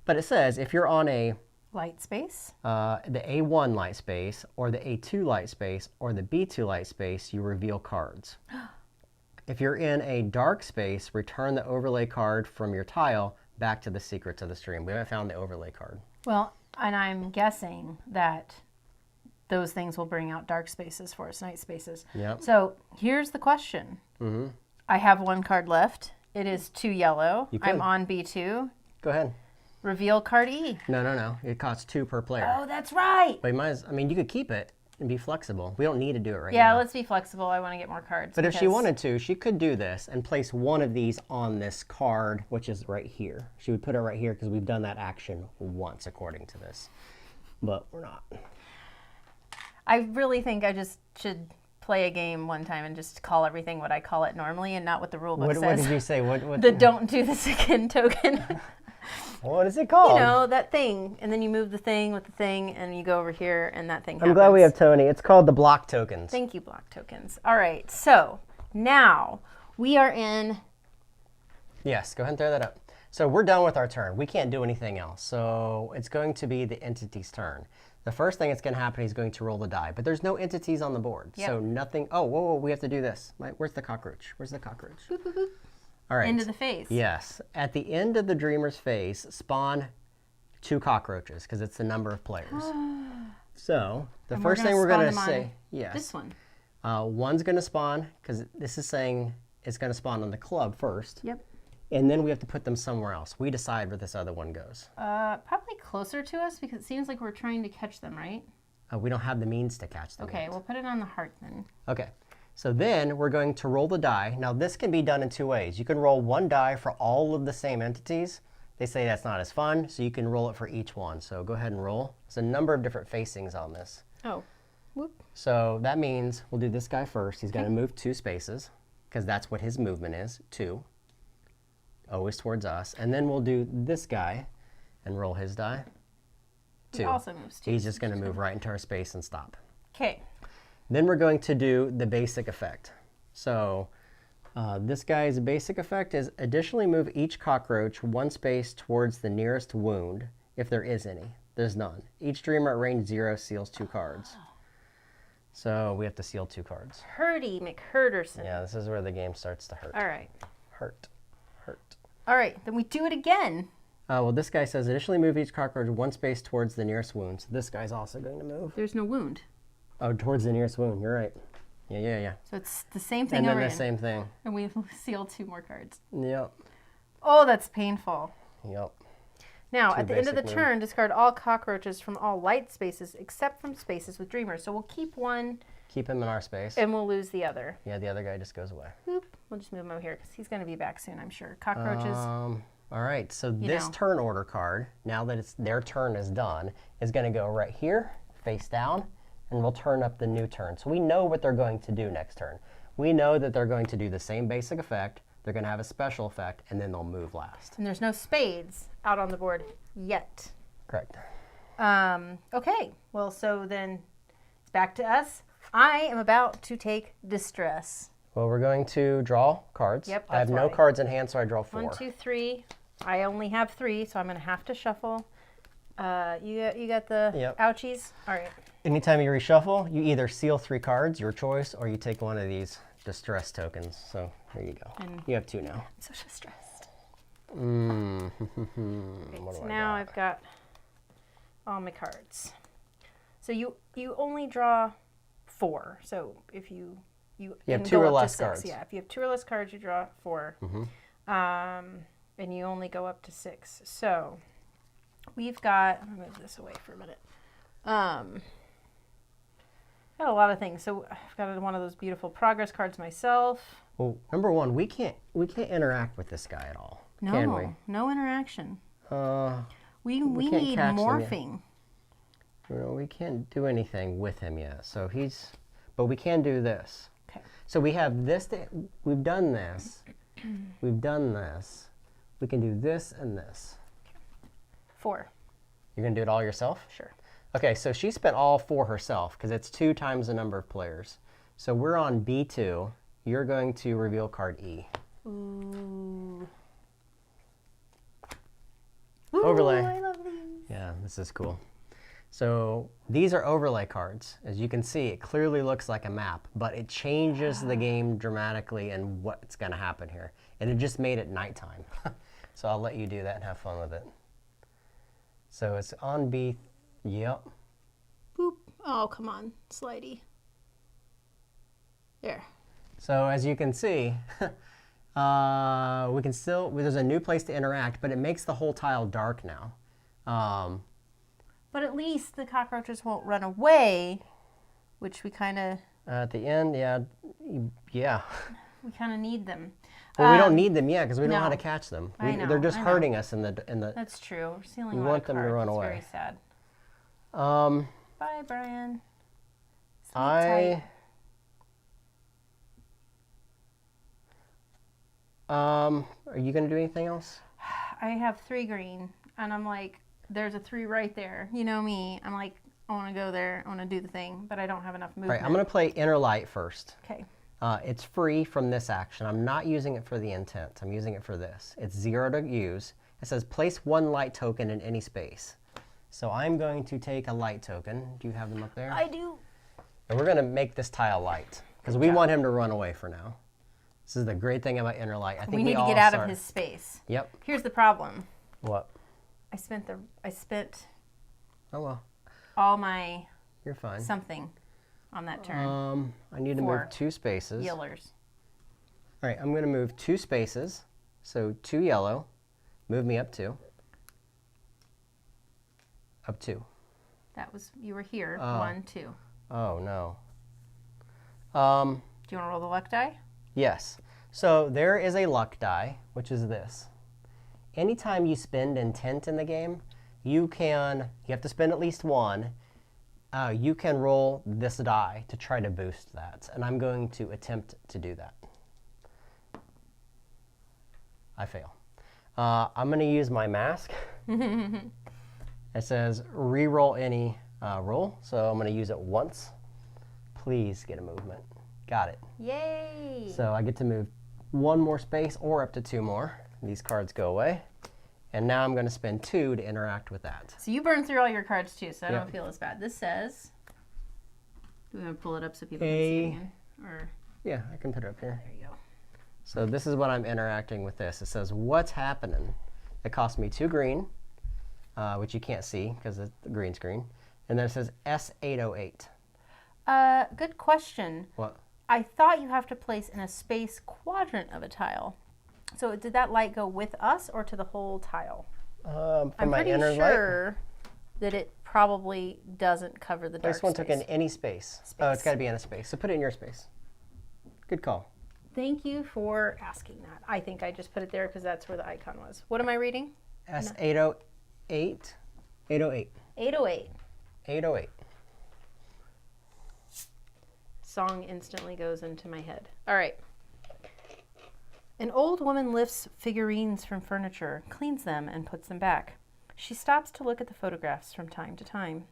But it says if you're on a Light space. the A1 light space, or the A2 light space, or the B2 light space, you reveal cards. If you're in a dark space, return the overlay card from your tile back to the secrets of the stream. We haven't found the overlay card. Well, and I'm guessing that those things will bring out dark spaces for us, night spaces. Yep. So here's the question. I have 1 card left. It is 2 yellow. You I'm could. on B2. Go ahead. Reveal card E. No. It costs 2 per player. Oh, that's right. But you might I mean, you could keep it and be flexible. We don't need to do it right Yeah, now. let's be flexible. I want to get more cards. But if she because- wanted to, she could do this and place one of these on this card, which is right here. She would put it right here because we've done that action once according to this. But we're not. I really think I just should play a game one time and just call everything what I call it normally and not what the rule book What says. did you say? What, The "don't do this again" token. what is it called? You know, that thing. And then you move the thing with the thing and you go over here and that thing happens. I'm glad we have Tony. It's called the block tokens. Thank you, block tokens. All right, so now we are in. Yes, go ahead and throw that up. So we're done with our turn. We can't do anything else. So it's going to be the entity's turn. The first thing that's going to happen, he's going to roll the die. But there's no entities on the board. Yep. So nothing. Oh, whoa, we have to do this. Where's the cockroach? Where's the cockroach? Boop, boop, boop. All right. End of the phase. Yes. At the end of the dreamer's phase, spawn 2 cockroaches because it's the number of players. So the And first thing we're spawn going to them on say, yes. This one. One's going to spawn because this is saying it's going to spawn on the club first. Yep. And then we have to put them somewhere else. We decide where this other one goes. Probably closer to us because it seems like we're trying to catch them, right? We don't have the means to catch them Okay, yet. we'll put it on the heart then. Okay. So then we're going to roll the die. Now this can be done in 2 ways. You can roll 1 die for all of the same entities. They say that's not as fun, so you can roll it for each one. So go ahead and roll. There's a number of different facings on this. Oh, whoop. So that means we'll do this guy first. He's going to move 2 spaces because that's what his movement is, 2. Always towards us. And then we'll do this guy and roll his die. 2. He also moves 2. He's just going to move right into our space and stop. Okay. Then we're going to do the basic effect. So this guy's basic effect is additionally move each cockroach 1 space towards the nearest wound, if there is any. There's none. Each dreamer at range 0 seals 2 cards. So we have to seal 2 cards. Hurdy McHurderson. Yeah, this is where the game starts to hurt. All right. Hurt. All right, then we do it again. Well, this guy says additionally move each cockroach 1 space towards the nearest wound. So this guy's also going to move. There's no wound. Oh, towards the nearest wound. You're right. Yeah. So it's the same thing And then over the again. same thing. And we seal 2 more cards. Yep. Oh, that's painful. Yep. Now, 2 at the end of the basic turn, discard all cockroaches from all light spaces except from spaces with dreamers. So we'll keep one Keep him in our space. and we'll lose the other. Yeah, the other guy just goes away. Boop. We'll just move him over here because he's going to be back soon, I'm sure. Cockroaches. All right, so this know. turn order card, now that their turn is done, is going to go right here, face down, and we'll turn up the new turn. So we know what they're going to do next turn. We know that they're going to do the same basic effect, they're going to have a special effect, and then they'll move last. And there's no spades out on the board yet. Correct. Okay, well, so then it's back to us. I am about to take distress. Well, we're going to draw cards. Yep, I have that's no why. cards in hand, so I draw 4. 1, 2, 3. I only have 3, so I'm going to have to shuffle. You got the Yep. ouchies? All right. Anytime you reshuffle, you either seal 3 cards, your choice, or you take one of these distress tokens. So here you go. And you have 2 now. I'm so stressed. What So do I now got? I've got all my cards. So you only draw 4. So if you have can 2 go or up to less 6. cards. Yeah, if you have 2 or less cards, you draw 4. And you only go up to 6. So we've got. I'm gonna move this away for a minute. Got a lot of things. So I've got one of those beautiful progress cards myself. Well, number 1, we can't interact with this guy at all, can we? No interaction. Uh, We can't need catch them yet. morphing. we can't do anything with him yet. So but we can do this. Okay. So we have this. We've done this. We've done this. We can do this and this. 4. You're gonna do it all yourself? Sure. Okay, so she spent all 4 herself because it's 2 times the number of players. So we're on B2. You're going to reveal card E. Ooh. Overlay. Ooh, I love these. Yeah, this is cool. So these are overlay cards. As you can see, it clearly looks like a map, but it changes the game dramatically and what's going to happen here. And it just made it nighttime. So I'll let you do that and have fun with it. So it's on B. Yep. Boop. Oh, come on, slidey. There. So as you can see, we can still, there's a new place to interact, but it makes the whole tile dark now. But at least the cockroaches won't run away, which we kind of At the end, yeah. need them. Well, we don't need them yet because we don't know how no. to catch them. I know, They're just I know. hurting us in the. That's true. We're stealing We a lot want of them to cards. run It's away. very sad. Bye, Brian. Sleep tight. Are you gonna do anything else? I have 3 green, and I'm like, there's a 3 right there. You know me. I'm like, I want to go there. I want to do the thing, but I don't have enough All movement. right, I'm gonna play Inner Light first. Okay. It's free from this action. I'm not using it for the intent. I'm using it for this. It's 0 to use. It says place 1 light token in any space. So I'm going to take a light token. Do you have them up there? I do. And we're gonna make this tile light because we want him to run away for now. This is the great thing about Inner Light. I think We need to all get out start- of his space. Yep. Here's the problem. What? I spent Oh well, all my you're fine. something on that turn. I need to 4 move 2 spaces. Yellers. All right, I'm going to move 2 spaces. So 2 yellow. Move me up 2. Up 2. That was, you were here. 1, 2. Oh no. Do you want to roll the luck die? Yes. So there is a luck die, which is this. Anytime you spend intent in the game, you have to spend at least 1. You can roll this die to try to boost that. And I'm going to attempt to do that. I fail. I'm going to use my mask. It says re-roll any roll. So I'm going to use it once. Please get a movement. Got it. Yay! So I get to move 1 more space or up to 2 more. These cards go away. And now I'm going to spend 2 to interact with that. So you burned through all your cards too, so I Yep. don't feel as bad. This says, do we want to pull it up so people can see it again? Or, Yeah, I can put it up here. there you go. So this is what I'm interacting with this. It says, what's happening? It cost me 2 green, which you can't see because it's the green screen. And then it says S808. Good question. What? I thought you have to place in a space quadrant of a tile. So did that light go with us or to the whole tile? For I'm my pretty inner light, sure that it probably doesn't cover the dark place 1 space. took in any space. Oh, it's got to be in a space. So put it in your space. Good call. Thank you for asking that. I think I just put it there because that's where the icon was. What am I reading? S808. 808. 808. 808. Song instantly goes into my head. All right. An old woman lifts figurines from furniture, cleans them, and puts them back. She stops to look at the photographs from time to time.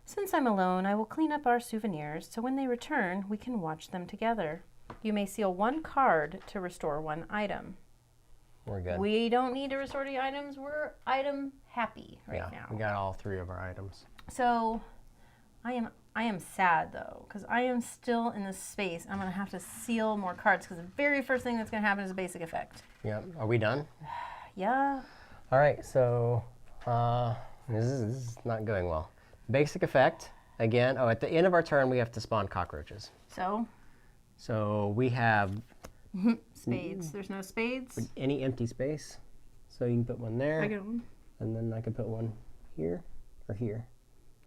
Since I'm alone, I will clean up our souvenirs so when they return, we can watch them together. You may seal one card to restore one item. We're good. We don't need to restore the items. We're item happy right yeah, now. we got all 3 of our items. So I am sad though, because I am still in this space. I'm gonna have to seal more cards because the very first thing that's gonna happen is a basic effect. Yeah. Are we done? Yeah. All right. So this is not going well. Basic effect again. Oh, at the end of our turn, we have to spawn cockroaches. So we have Spades. There's no spades. any empty space. So you can put one there. I get one. And then I could put one here or here.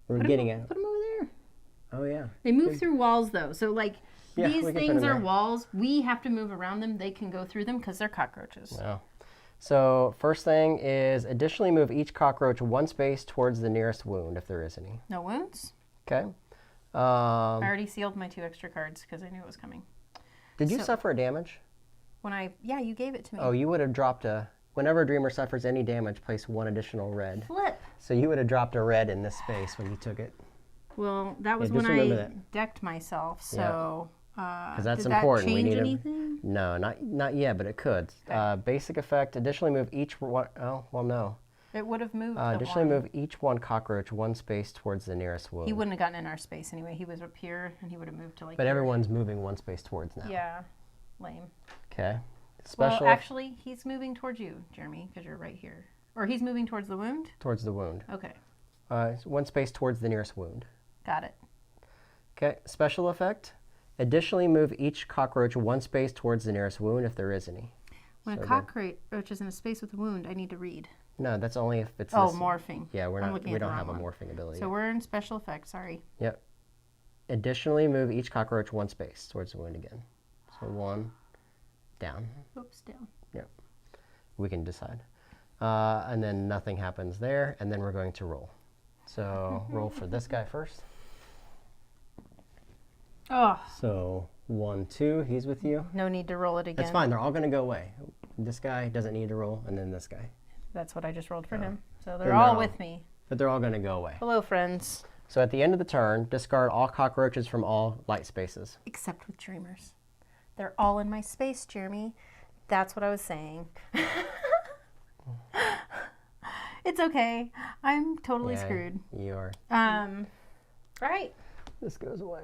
We're Put getting 'em, it. Put them over there. Oh, yeah. They move through walls though. So like Yeah, these we can put things 'em are there. walls. We have to move around them. They can go through them because they're cockroaches. Wow. So first thing is additionally move each cockroach 1 space towards the nearest wound, if there is any. No wounds. Okay. I already sealed my 2 extra cards because I knew it was coming. Did you So- suffer a damage? Yeah, you gave it to me. Oh, you would have dropped a... Whenever a dreamer suffers any damage, place 1 additional red. Flip. So you would have dropped a red in this space when you took it. Well, that was Yeah, when just I remember that. decked myself. So, Because that's did important. that We change need anything? No, not yet, but it could. Basic effect. Additionally move each one... Oh, well, no. It would have moved. Additionally move each one cockroach 1 space towards the nearest wound. He wouldn't have gotten in our space anyway. He was up here, and he would have moved to like. But here. everyone's moving 1 space towards now. Yeah, lame. Okay. Special Well, actually, he's moving towards you, Jeremy, because you're right here. Or he's moving towards the wound. towards the wound. Okay, 1 space towards the nearest wound. got it. Okay. Special effect. Additionally move each cockroach 1 space towards the nearest wound if there is any. When So a cockroach is in a space with a wound, I need to read. No, that's only if it's Oh, this. morphing. Yeah, I'm looking we at the don't have a wrong one. morphing ability. So we're in special effects. Sorry. Yep. Additionally move each cockroach 1 space towards the wound again. So 1 down. Oops, down. Yep. We can decide. And then nothing happens there, and then we're going to roll. So roll for this guy first. Oh, So 1, 2, he's with you. no need to roll it again. That's fine, they're all going to go away. This guy doesn't need to roll, and then this guy. That's what I just rolled for him. So Then they're they're all all- with me. But they're all going to go away. Hello, friends. So at the end of the turn, discard all cockroaches from all light spaces. Except with dreamers. They're all in my space, Jeremy. That's what I was saying. It's okay. I'm totally Yeah, screwed. You are. Right. This goes away.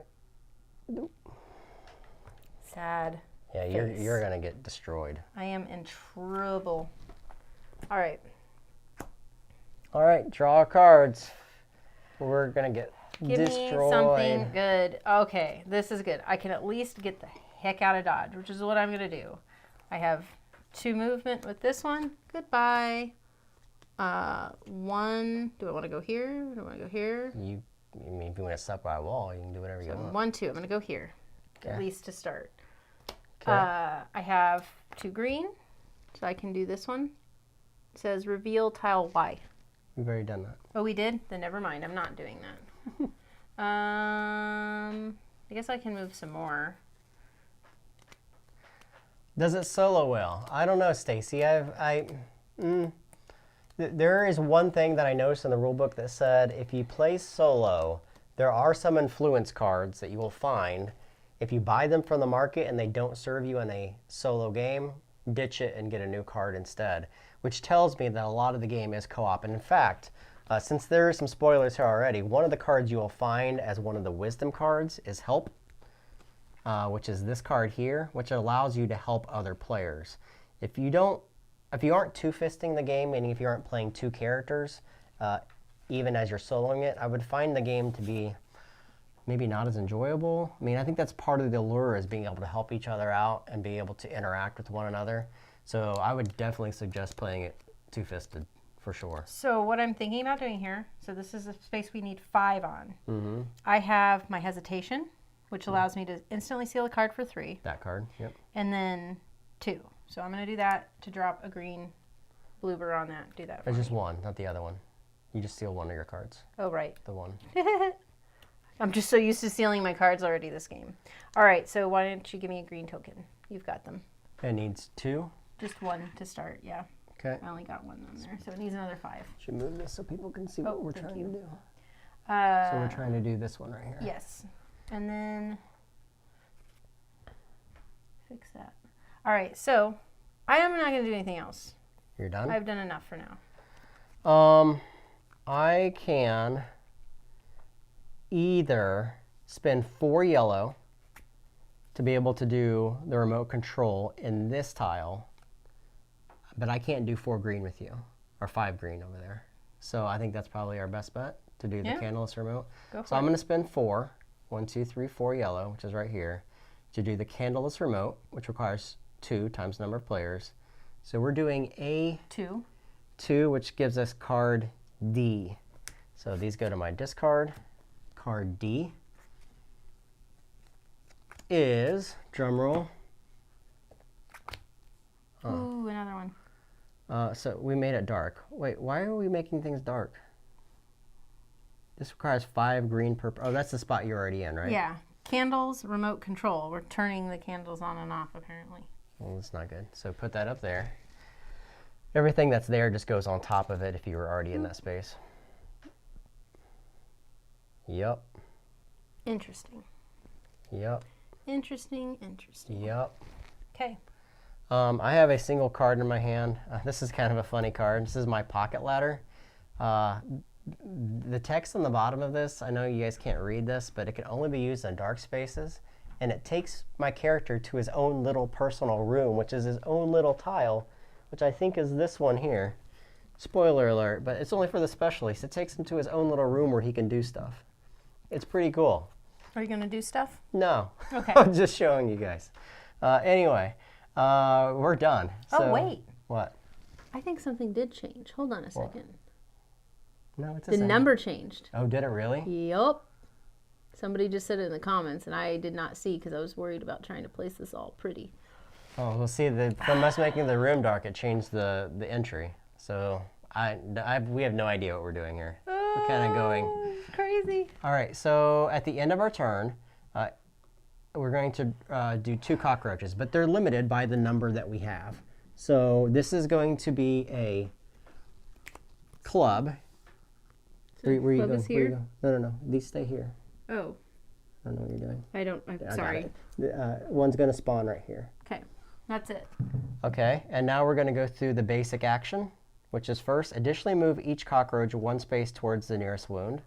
Sad. Yeah, Face. you're going to get destroyed. I am in trouble. All right. All right, draw cards. We're going to get Give destroyed. me something good. Okay, this is good. I can at least get the heck out of Dodge, which is what I'm going to do. I have 2 movement with this one. Goodbye. 1. Do I want to go here? Do I want to go here? I mean, if you want to step by a wall, you can do whatever you want. 1, 2. I'm going to go here, Okay. at least to start. Okay. I have 2 green, so I can do this one. It says reveal tile Y. We've already done that. Oh, we did? Then never mind. I'm not doing that. I guess I can move some more. Does it solo well? I don't know, Stacy. There is one thing that I noticed in the rulebook that said if you play solo, there are some influence cards that you will find. If you buy them from the market and they don't serve you in a solo game, ditch it and get a new card instead, which tells me that a lot of the game is co-op. And in fact, since there are some spoilers here already, one of the cards you will find as one of the wisdom cards is Help, which is this card here, which allows you to help other players. If you aren't two-fisting the game, meaning if you aren't playing 2 characters, even as you're soloing it, I would find the game to be maybe not as enjoyable. I mean, I think that's part of the allure, is being able to help each other out and be able to interact with one another. So I would definitely suggest playing it two-fisted, for sure. So what I'm thinking about doing here, so this is a space we need 5 on. I have my hesitation, which allows me to instantly seal a card for 3, That card, yep. and then 2. So I'm going to do that to drop a green bloober on that. Do that for There's me. just one, not the other one. You just seal one of your cards. Oh, right. The one. I'm just so used to sealing my cards already this game. All right, so why don't you give me a green token? You've got them. It needs 2. Just 1 to start, yeah. Okay. I only got 1 on there, so it needs another 5. Should move this so people can see what we're trying to do. So So we're trying to do this one right here. Yes. And then fix that. All right, so I am not going to do anything else. You're done? I've done enough for now. I can either spend 4 yellow to be able to do the remote control in this tile, but I can't do 4 green with you, or 5 green over there. So I think that's probably our best bet to do the candleless remote. So I'm going to spend 4, 1, 2, 3, 4 yellow, which is right here, to do the candleless remote, which requires 2 times the number of players. So we're doing a 2, which gives us card D. So these go to my discard. Card D is, drum roll. Ooh, another one. So we made it dark. Wait, why are we making things dark? This requires 5 green per. Oh, that's the spot you're already in, right? Yeah. Candles, remote control. We're turning the candles on and off, apparently. Well, that's not good. So put that up there. Everything that's there just goes on top of it if you were already in that space. Yep. Interesting. Yep. Interesting. Yep. Okay. I have a single card in my hand. This is kind of a funny card. This is my pocket ladder. The text on the bottom of this, I know you guys can't read this, but it can only be used in dark spaces. And it takes my character to his own little personal room, which is his own little tile, which I think is this one here. Spoiler alert, but it's only for the specialists. It takes him to his own little room where he can do stuff. It's pretty cool. Are you going to do stuff? No. Okay. I'm just showing you guys. Anyway, we're done. Oh, wait. What? I think something did change. Hold on a second. No, it's the The same. number changed. Oh, did it really? Yup. Somebody just said it in the comments, and I did not see because I was worried about trying to place this all pretty. Oh, we'll see. From us making the room dark, it changed the entry. So we have no idea what we're doing here. We're kind of going crazy. All right. So at the end of our turn, we're going to do 2 cockroaches, but they're limited by the number that we have. So this is going to be a club. So where you club going? is Where you here? going? No. These stay here. Oh, I don't know what you're doing. I'm I got sorry. it. One's going to spawn right here. Okay, that's it. Okay, and now we're going to go through the basic action, which is first, additionally move each cockroach 1 space towards the nearest wound.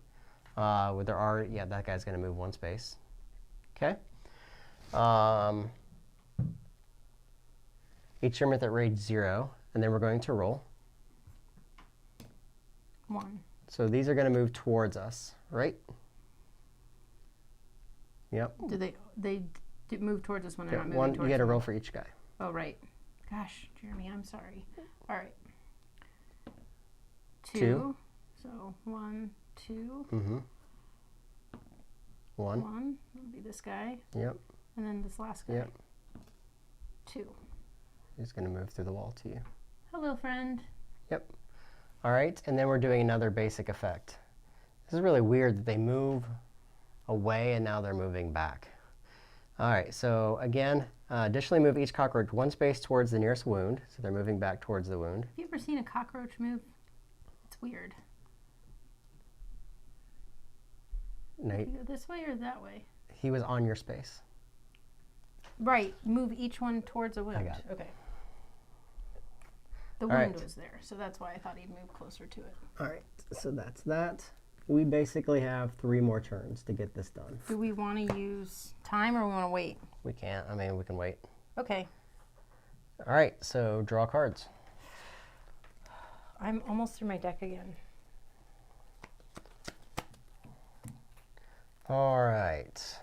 That guy's going to move 1 space. Okay. Each experiment that rate 0, and then we're going to roll. 1. So these are going to move towards us, right? Yep. Do they move towards us when they're not moving One, towards you get a me? roll for each guy. Oh, right. Gosh, Jeremy, I'm sorry. All right. 2. So 1, 2. Mm-hmm. 1. 1 would be this guy. Yep. And then this last guy. Yep. 2. He's going to move through the wall to you. Hello, friend. Yep. All right, and then we're doing another basic effect. This is really weird that they move away and now they're moving back. All right, so again, additionally move each cockroach 1 space towards the nearest wound. So they're moving back towards the wound. Have you ever seen a cockroach move? It's weird. No, Do you go this way or that way? he was on your space. Right. Move each one towards a wound. I got it. Okay. The All wound right. was there, so that's why I thought he'd move closer to it. All right, so that's that. We basically have 3 more turns to get this done. Do we want to use time or we want to wait? We can't. I mean, we can wait. Okay. All right, so draw cards. I'm almost through my deck again. All right.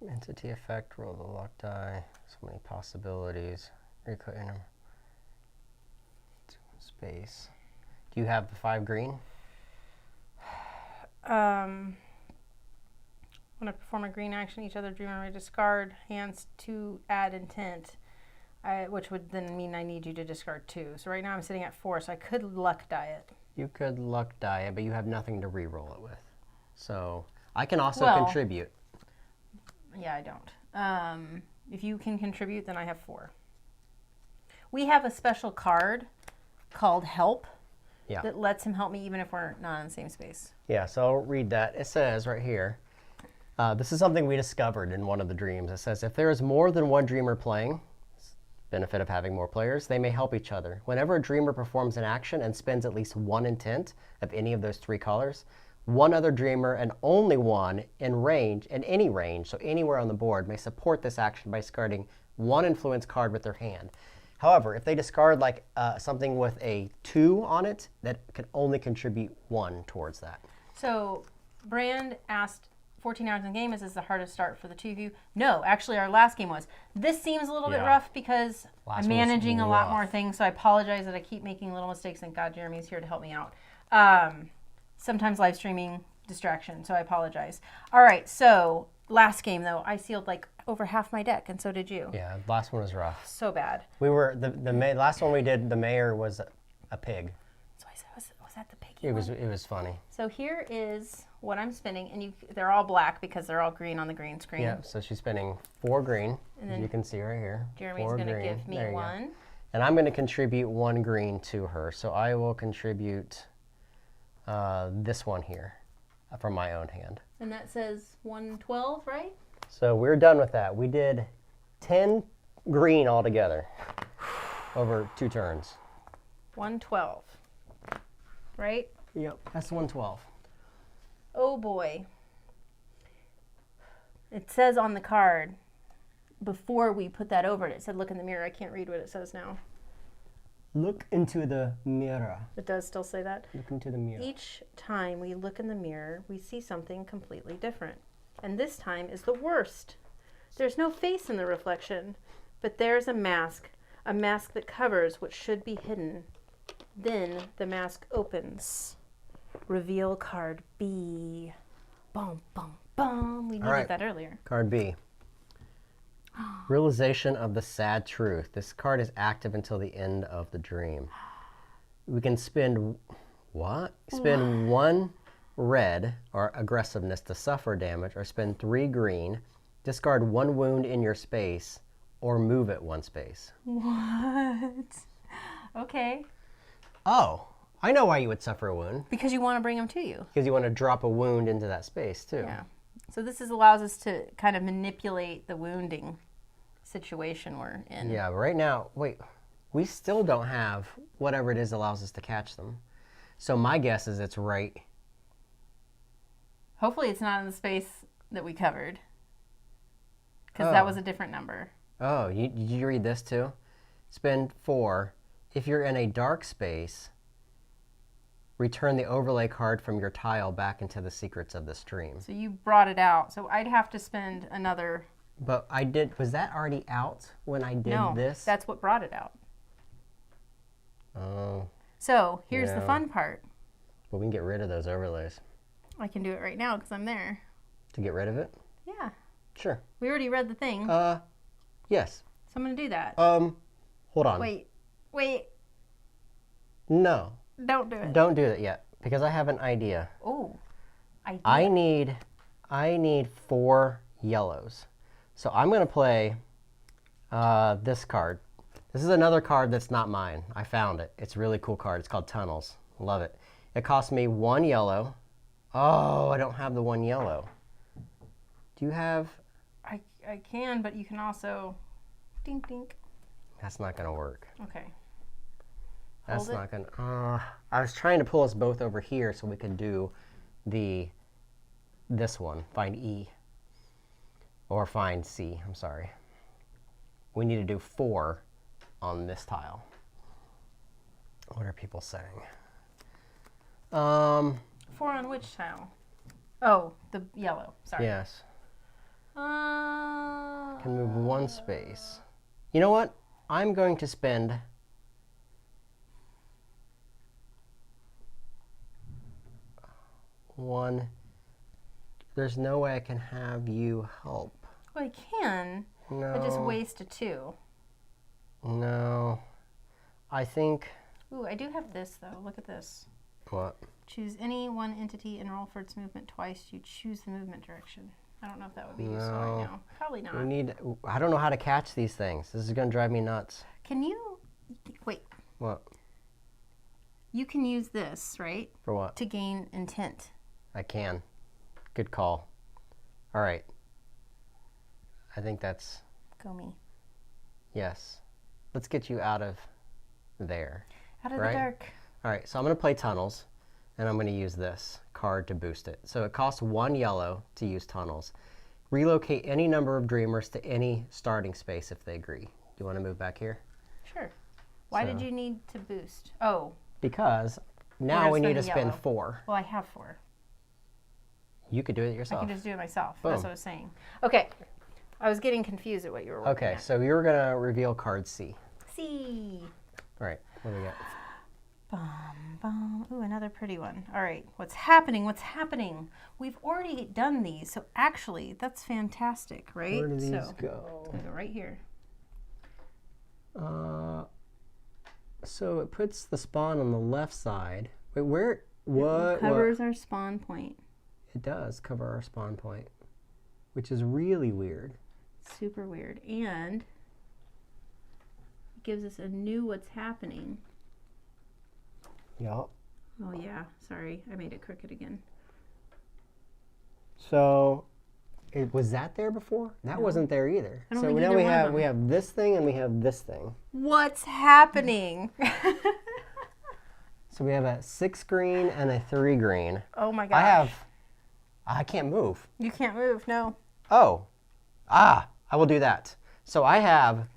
Entity effect, roll the luck die. So many possibilities. Recode in space. Do you have the 5 green? When I perform a green action, each other dreamer may discard hands to add intent, which would then mean I need you to discard 2. So right now I'm sitting at 4, so I could luck die it. You could luck die it, but you have nothing to re-roll it with. So I can also Well, contribute. Yeah, I don't. If you can contribute, then I have 4. We have a special card called Help Yeah. that lets him help me even if we're not in the same space. Yeah, so I'll read that. It says right here, this is something we discovered in one of the dreams. It says, if there is more than one dreamer playing, benefit of having more players, they may help each other. Whenever a dreamer performs an action and spends at least one intent of any of those 3 colors, one other dreamer and only one in range, in any range, so anywhere on the board, may support this action by discarding one influence card with their hand. However, if they discard like something with a 2 on it, that can only contribute 1 towards that. So Brand asked 14 hours in the game, is this the hardest start for the 2 of you? No, actually our last game was. This seems a little bit rough because Last I'm one was managing a lot rough. more things, so I apologize that I keep making little mistakes. Thank God Jeremy's here to help me out. Sometimes live streaming distraction, so I apologize. All right, so last game though, I sealed like over half my deck, and so did you. Yeah, the last one was rough. So bad. We were, last one we did, the mayor was a pig. So I said, was that the piggy It one? was funny. So here is what I'm spinning, and they're all black because they're all green on the green screen. Yeah, so she's spinning 4 green, And as then you can see right here. Jeremy's 4 going to green. give me There you go. 1. And I'm going to contribute 1 green to her. So I will contribute this one here from my own hand. And that says 112, right? So we're done with that. We did 10 green altogether over 2 turns. 112. Right? Yep, that's 112. Oh boy. It says on the card, before we put that over it said look in the mirror. I can't read what it says now. Look into the mirror. It does still say that. Look into the mirror. Each time we look in the mirror, we see something completely different. And this time is the worst. There's no face in the reflection, but there's a mask that covers what should be hidden. Then the mask opens. Reveal card B. Boom, boom, boom. We needed right. that earlier. Card B. Realization of the sad truth. This card is active until the end of the dream. We can spend, what? Spend 1 red, or aggressiveness, to suffer damage, or spend 3 green, discard 1 wound in your space, or move it 1 space. What? Okay. Oh, I know why you would suffer a wound. Because you want to bring them to you. Because you want to drop a wound into that space, too. Yeah. So this allows us to kind of manipulate the wounding situation we're in. Yeah, but right now, wait, we still don't have whatever it is that allows us to catch them. So my guess is it's right. Hopefully it's not in the space that we covered. Because that was a different number. Oh, did you read this too? Spend 4. If you're in a dark space, return the overlay card from your tile back into the secrets of the stream. So you brought it out. So I'd have to spend another... But was that already out when I did No, this? that's what brought it out. Oh, So here's the Yeah. fun part. well, we can get rid of those overlays. I can do it right now because I'm there. To get rid of it? Yeah. Sure. We already read the thing. Yes. So I'm going to do that. Hold on. Wait. No, Don't do it. don't do that yet, because I have an idea. Oh. I need 4 yellows. So I'm going to play this card. This is another card that's not mine. I found it. It's a really cool card. It's called Tunnels. Love it. It cost me 1 yellow. Oh, I don't have the 1 yellow. Do you have? I can, but you can also... Dink, dink. That's not going to work. Okay. That's Hold it. not going to... I was trying to pull us both over here so we could do this one. Find E. Or find C. I'm sorry. We need to do 4 on this tile. What are people saying? 4 on which tile? Oh, the yellow. Sorry. Yes. Uh, Can move 1 space. You know what? I'm going to spend 1. There's no way I can have you help. well, I can. No. I just waste a 2. No. I think. Ooh, I do have this, though. Look at this. What? Choose any one entity and roll for its movement twice. You choose the movement direction. I don't know if that would be useful right now. Probably not. I don't know how to catch these things. This is going to drive me nuts. Can you, wait, What? you can use this, right? For what? To gain intent. I can. Good call. All right. I think that's, Go me. yes. Let's get you out of there. Out of Right? the dark. All right, so I'm going to play tunnels, and I'm going to use this card to boost it. So it costs 1 yellow to use tunnels. Relocate any number of dreamers to any starting space if they agree. Do you want to move back here? Sure. Why did you need to boost? Oh, Because now gonna we need to spend a spend yellow. 4. well, I have 4. You could do it I yourself. can just do it myself. Boom. That's what I was saying. Okay. I was getting confused at what you were working Okay, at. so you're going to reveal card C. C. All right, what do we got? Bum, bum. Ooh, another pretty one. All right. What's happening? What's happening? We've already done these, so actually, that's fantastic, right? Where do these so, go? It's going to go right here. So it puts the spawn on the left side. Wait, where? What? Covers our spawn point. It does cover our spawn point, which is really weird. Super weird. And it gives us a new what's happening. Yup. Oh, yeah. Sorry. I made it crooked again. So, was that there before? That No. wasn't there either. I don't So think now either we one of have them. we have this thing and we have this thing. What's happening? So we have a 6 green and a 3 green. Oh, my gosh. I can't move. You can't move. No. Oh, I will do that. So I have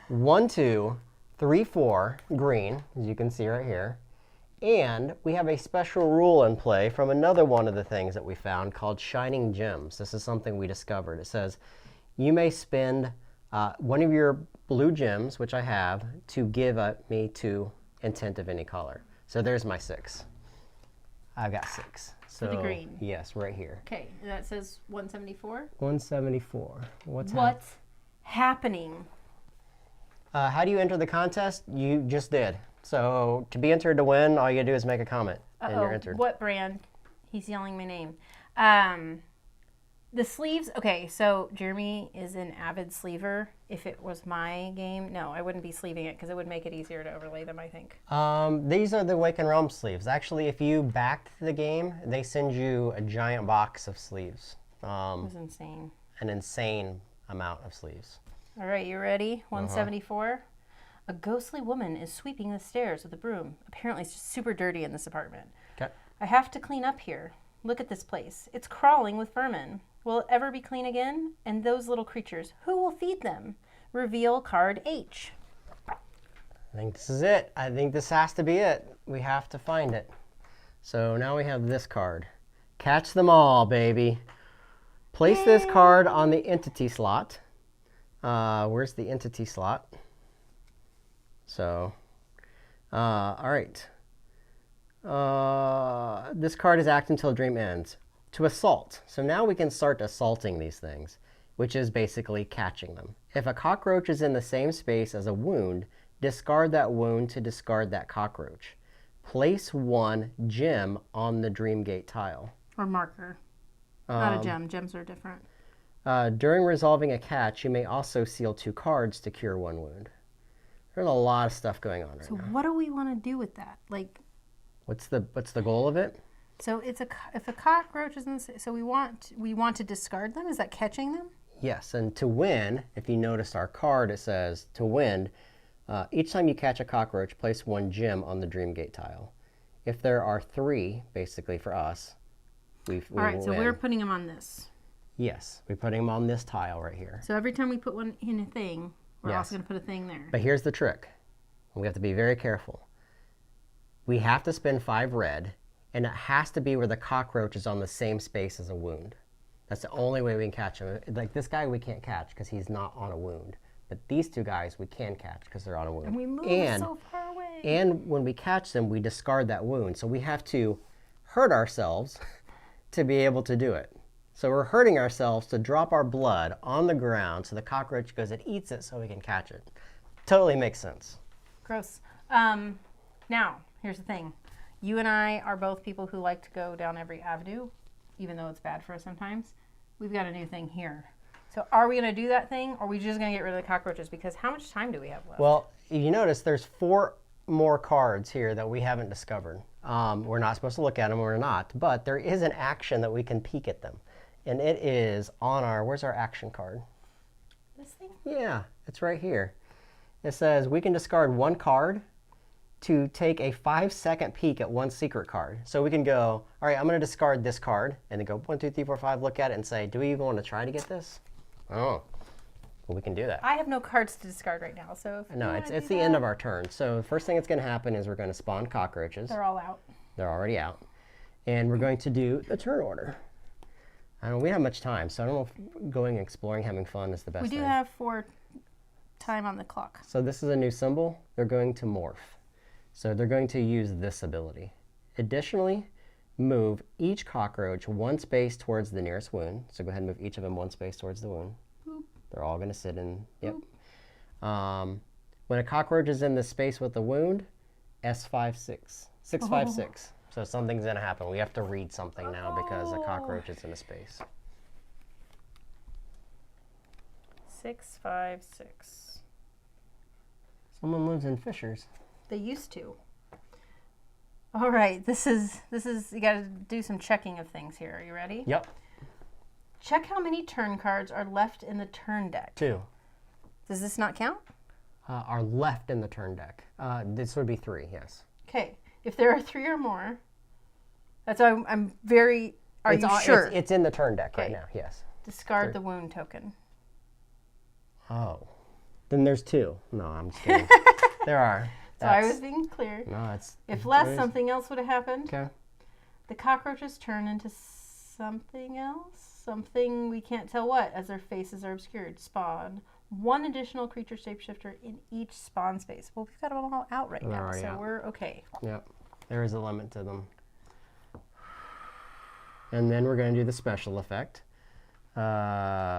1, 2, 3, 4 green, as you can see right here. And we have a special rule in play from another one of the things that we found called Shining Gems. This is something we discovered. It says, you may spend one of your blue gems, which I have, to give me to intent of any color. So there's my 6. I've got 6. So the green. Yes, right here. Okay. And that says 174. 174. What's happening? How do you enter the contest? You just did. So to be entered to win, all you gotta do is make a comment, and you're entered. What brand? He's yelling my name. The sleeves. Okay, so Jeremy is an avid sleever. If it was my game, no, I wouldn't be sleeving it because it would make it easier to overlay them, I think. These are the Awaken Realm sleeves. Actually, if you backed the game, they send you a giant box of sleeves. It was insane. An insane amount of sleeves. All right, you ready? 174. A ghostly woman is sweeping the stairs with a broom. Apparently, it's just super dirty in this apartment. Okay. I have to clean up here. Look at this place. It's crawling with vermin. Will it ever be clean again? And those little creatures, who will feed them? Reveal card H. I think this is it. I think this has to be it. We have to find it. So now we have this card. Catch them all, baby. Place this card on the entity slot. Where's the entity slot? So, all right. This card is active until dream ends. To assault. So now we can start assaulting these things, which is basically catching them. If a cockroach is in the same space as a wound, discard that wound to discard that cockroach. Place 1 gem on the dream gate tile. Or marker. Not a gem. Gems are different. During resolving a catch, you may also seal 2 cards to cure 1 wound. There's a lot of stuff going on right So now. what do we want to do with that? Like, What's the goal of it? so it's if a cockroach is in the, so we want to discard them. Is that catching them? Yes, and to win, if you noticed our card, it says to win, each time you catch a cockroach, place 1 gem on the dream gate tile. If there are 3, basically for us, we All right, will so win. we're putting them on this. Yes, we're putting them on this tile right here. So every time we put one in a thing, we're Yes. also going to put a thing there. But here's the trick. We have to be very careful. We have to spend 5 red, and it has to be where the cockroach is on the same space as a wound. That's the only way we can catch him. Like this guy we can't catch because he's not on a wound. But these 2 guys we can catch because they're on a wound. And we move so far away. And when we catch them, we discard that wound. So we have to hurt ourselves to be able to do it. So we're hurting ourselves to drop our blood on the ground so the cockroach goes and eats it so we can catch it. Totally makes sense. Gross. Now, here's the thing. You and I are both people who like to go down every avenue, even though it's bad for us sometimes. we've got a new thing here. So are we going to do that thing, or are we just going to get rid of the cockroaches? Because how much time do we have left? Well, you notice there's 4 more cards here that we haven't discovered. We're not supposed to look at them, we're not, but there is an action that we can peek at them. And it is on our, where's our action card? This thing? Yeah, it's right here. It says we can discard 1 card to take a 5-second peek at 1 secret card. So we can go, all right, I'm going to discard this card, and then go 1, 2, 3, 4, 5, look at it and say, do we even want to try to get this? Oh, well, we can do that. I have no cards to discard right now, so if No, it's the end of our turn. So the first thing that's going to happen is we're going to spawn cockroaches. They're all out. They're already out. And we're going to do the turn order. I don't know, we don't have much time, so I don't know if going exploring, having fun is the best We thing. do have 4 time on the clock. So this is a new symbol. They're going to morph. So they're going to use this ability. Additionally, move each cockroach 1 space towards the nearest wound. So go ahead and move each of them 1 space towards the wound. Boop. They're all going to sit in, yep. When a cockroach is in the space with the wound, S56, 656. So something's going to happen. We have to read something now because a cockroach is in a space. 6, 5, 6. Someone lives in Fishers. They used to. All right, this is you got to do some checking of things here. Are you ready? Yep. Check how many turn cards are left in the turn deck. 2 Does this not count? are left in the turn deck. This would be 3, yes. Okay. If there are 3 or more, that's why I'm very. Are you sure? It's in the turn deck right Okay. now, yes. Discard the wound token. Oh. Then there's 2. No, I'm just kidding. There are. So I was being clear. No, it's. If less, something else would have happened. Okay. The cockroaches turn into something else. Something we can't tell what, as their faces are obscured. Spawn 1 additional creature shapeshifter in each spawn space. Well, we've got them all out right now, so we're okay. Yep. There is a limit to them. And then we're going to do the special effect,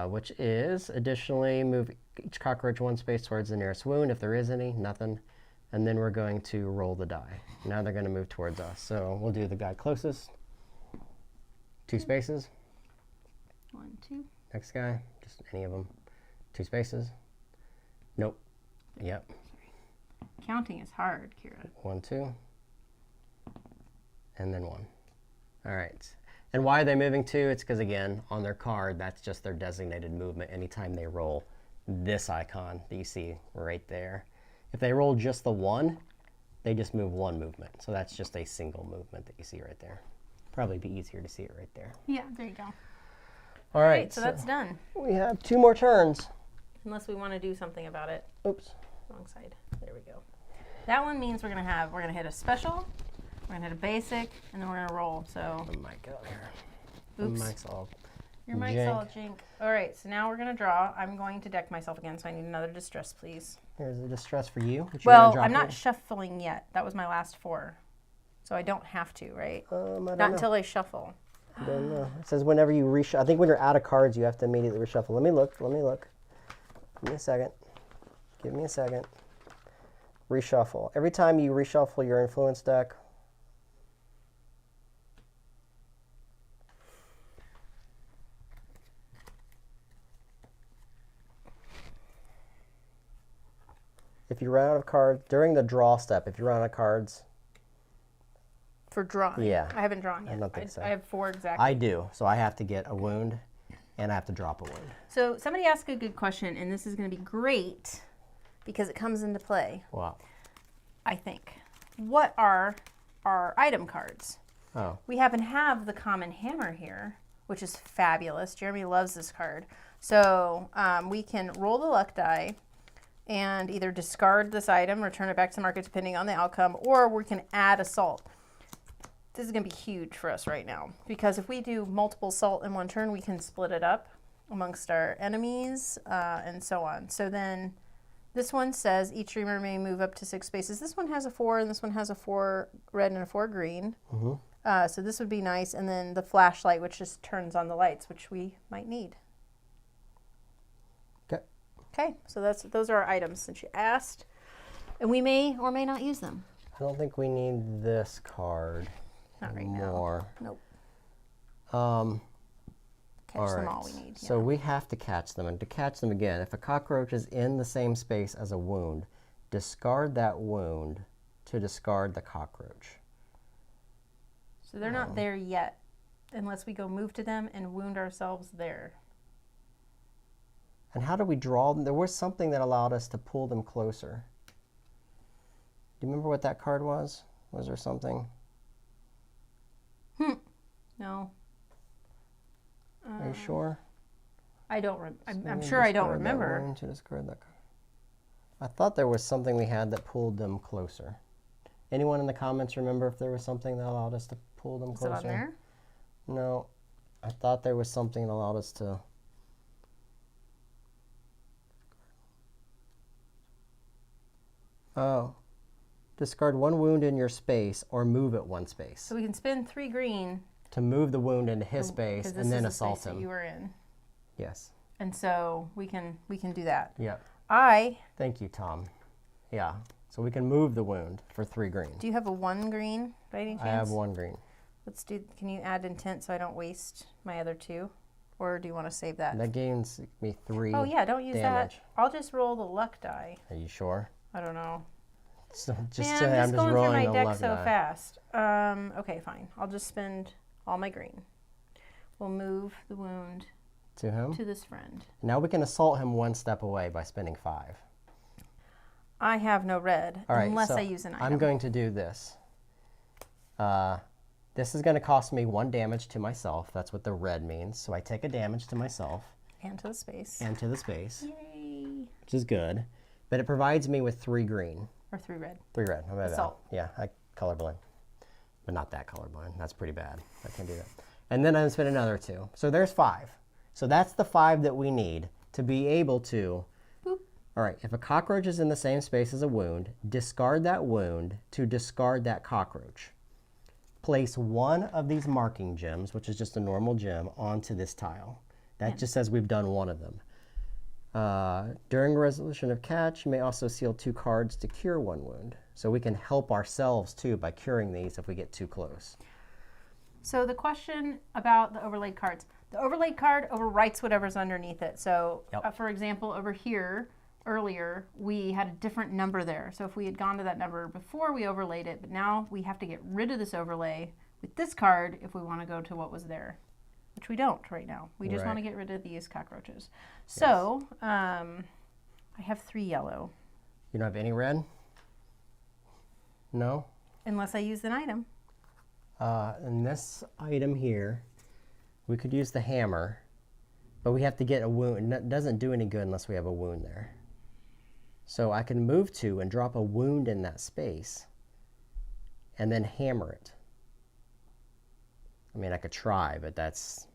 which is additionally move each cockroach 1 space towards the nearest wound. If there is any, nothing. And then we're going to roll the die. Now they're going to move towards us. So we'll do the guy closest. 2 spaces. 1, 2. Next guy, just any of them. 2 spaces. Nope. Yep. Counting is hard, Kira. 1, 2. And then 1. All right. And why are they moving 2? It's because, again, on their card, that's just their designated movement anytime they roll this icon that you see right there. If they roll just the 1, they just move 1 movement. So that's just a single movement that you see right there. Probably be easier to see it right there. Yeah, there you go. All right. So that's done. We have 2 more turns. Unless we want to do something about it. Oops. Wrong side. There we go. That one means we're gonna hit a special, we're gonna hit a basic, and then we're gonna roll. So The mic out here. oops. The mic's all Your mic's jank. all jink. All right, so now we're gonna draw. I'm going to deck myself again, so I need another distress, please. Here's a distress for you. Which Well, I'm not shuffling yet. That was my last 4. So I don't have to, right? I don't Not know. until I shuffle. I don't know. It says whenever you reshuffle. I think when you're out of cards, you have to immediately reshuffle. Let me look. Let me look. Give me a second. Give me a second. Reshuffle. Every time you reshuffle your influence deck. If you run out of cards, during the draw step, if you run out of cards. For drawing. Yeah. I haven't drawn yet. I don't think so. I have 4 exactly. I do. So I have to get a wound and I have to drop a wound. So somebody asked a good question, and this is going to be great because it comes into play, Wow. I think. What are our item cards? Oh. We happen to have the common hammer here, which is fabulous. Jeremy loves this card. So we can roll the luck die and either discard this item, return it back to the market depending on the outcome, or we can add a salt. This is going to be huge for us right now because if we do multiple salt in one turn, we can split it up amongst our enemies and so on. So then this one says each streamer may move up to 6 spaces. This one has a 4 and this one has a 4 red and a 4 green. Mm-hmm. So this would be nice. And then the flashlight, which just turns on the lights, which we might need. Okay. Okay, so those are our items since you asked. And we may or may not use them. I don't think we need this card. Not right anymore. now. Nope. catch them all we need. So we have to catch them. And to catch them again, if a cockroach is in the same space as a wound, discard that wound to discard the cockroach. So they're not there yet, unless we go move to them and wound ourselves there. And how do we draw them? There was something that allowed us to pull them closer. Do you remember what that card was? Was there something? No. Are you sure? I don't. I'm sure I don't remember. To discard that. I thought there was something we had that pulled them closer. Anyone in the comments remember if there was something that allowed us to pull them closer? Is it on there? No. I thought there was something that allowed us to. Oh. Discard one wound in your space or move it one space. So we can spend 3 green To move the wound into his space and then assault that him. you were in. Yes. And so we can do that. Yep. I Thank you, Tom. Yeah. So we can move the wound for 3 green. do you have a 1 green by any chance? I have 1 green. Let's do. Can you add intent so I don't waste my other 2, or do you want to save that? That gains me 3. Oh yeah, don't use damage. that. I'll just roll the luck die. Are you sure? I don't know. So just Man, say I'm just going through rolling my a deck luck so die. fast. Okay, fine. I'll just spend all my green. We'll move the wound To him? to this friend. Now we can assault him 1 step away by spending 5. I have no red All right, unless so I use an item. I'm going to do this. This is going to cost me 1 damage to myself. That's what the red means. So I take a damage to myself And to the space. and to the space, Yay. which is good. But it provides me with 3 green. Or 3 red. 3 red. How about that? Assault. Yeah, I colorblind. But not that colorblind. That's pretty bad. I can't do that. And then I spend another 2. So there's 5. So that's the 5 that we need to be able to. Boop. All right, if a cockroach is in the same space as a wound, discard that wound to discard that cockroach. Place 1 of these marking gems, which is just a normal gem, onto this tile. That just says we've done 1 of them. During resolution of catch, you may also seal 2 cards to cure 1 wound. So we can help ourselves too by curing these if we get too close. So the question about the overlaid cards. The overlaid card overwrites whatever's underneath it. So Yep. for example, over here, earlier, we had a different number there. So if we had gone to that number before we overlaid it, but now we have to get rid of this overlay with this card if we want to go to what was there, which we don't right now. We just want to get rid of these cockroaches. So I have 3 yellow. You don't have any red? No? Unless I use an item. In this item here, we could use the hammer, but we have to get a wound. It doesn't do any good unless we have a wound there. So I can move to and drop a wound in that space and then hammer it. I mean, I could try, but that's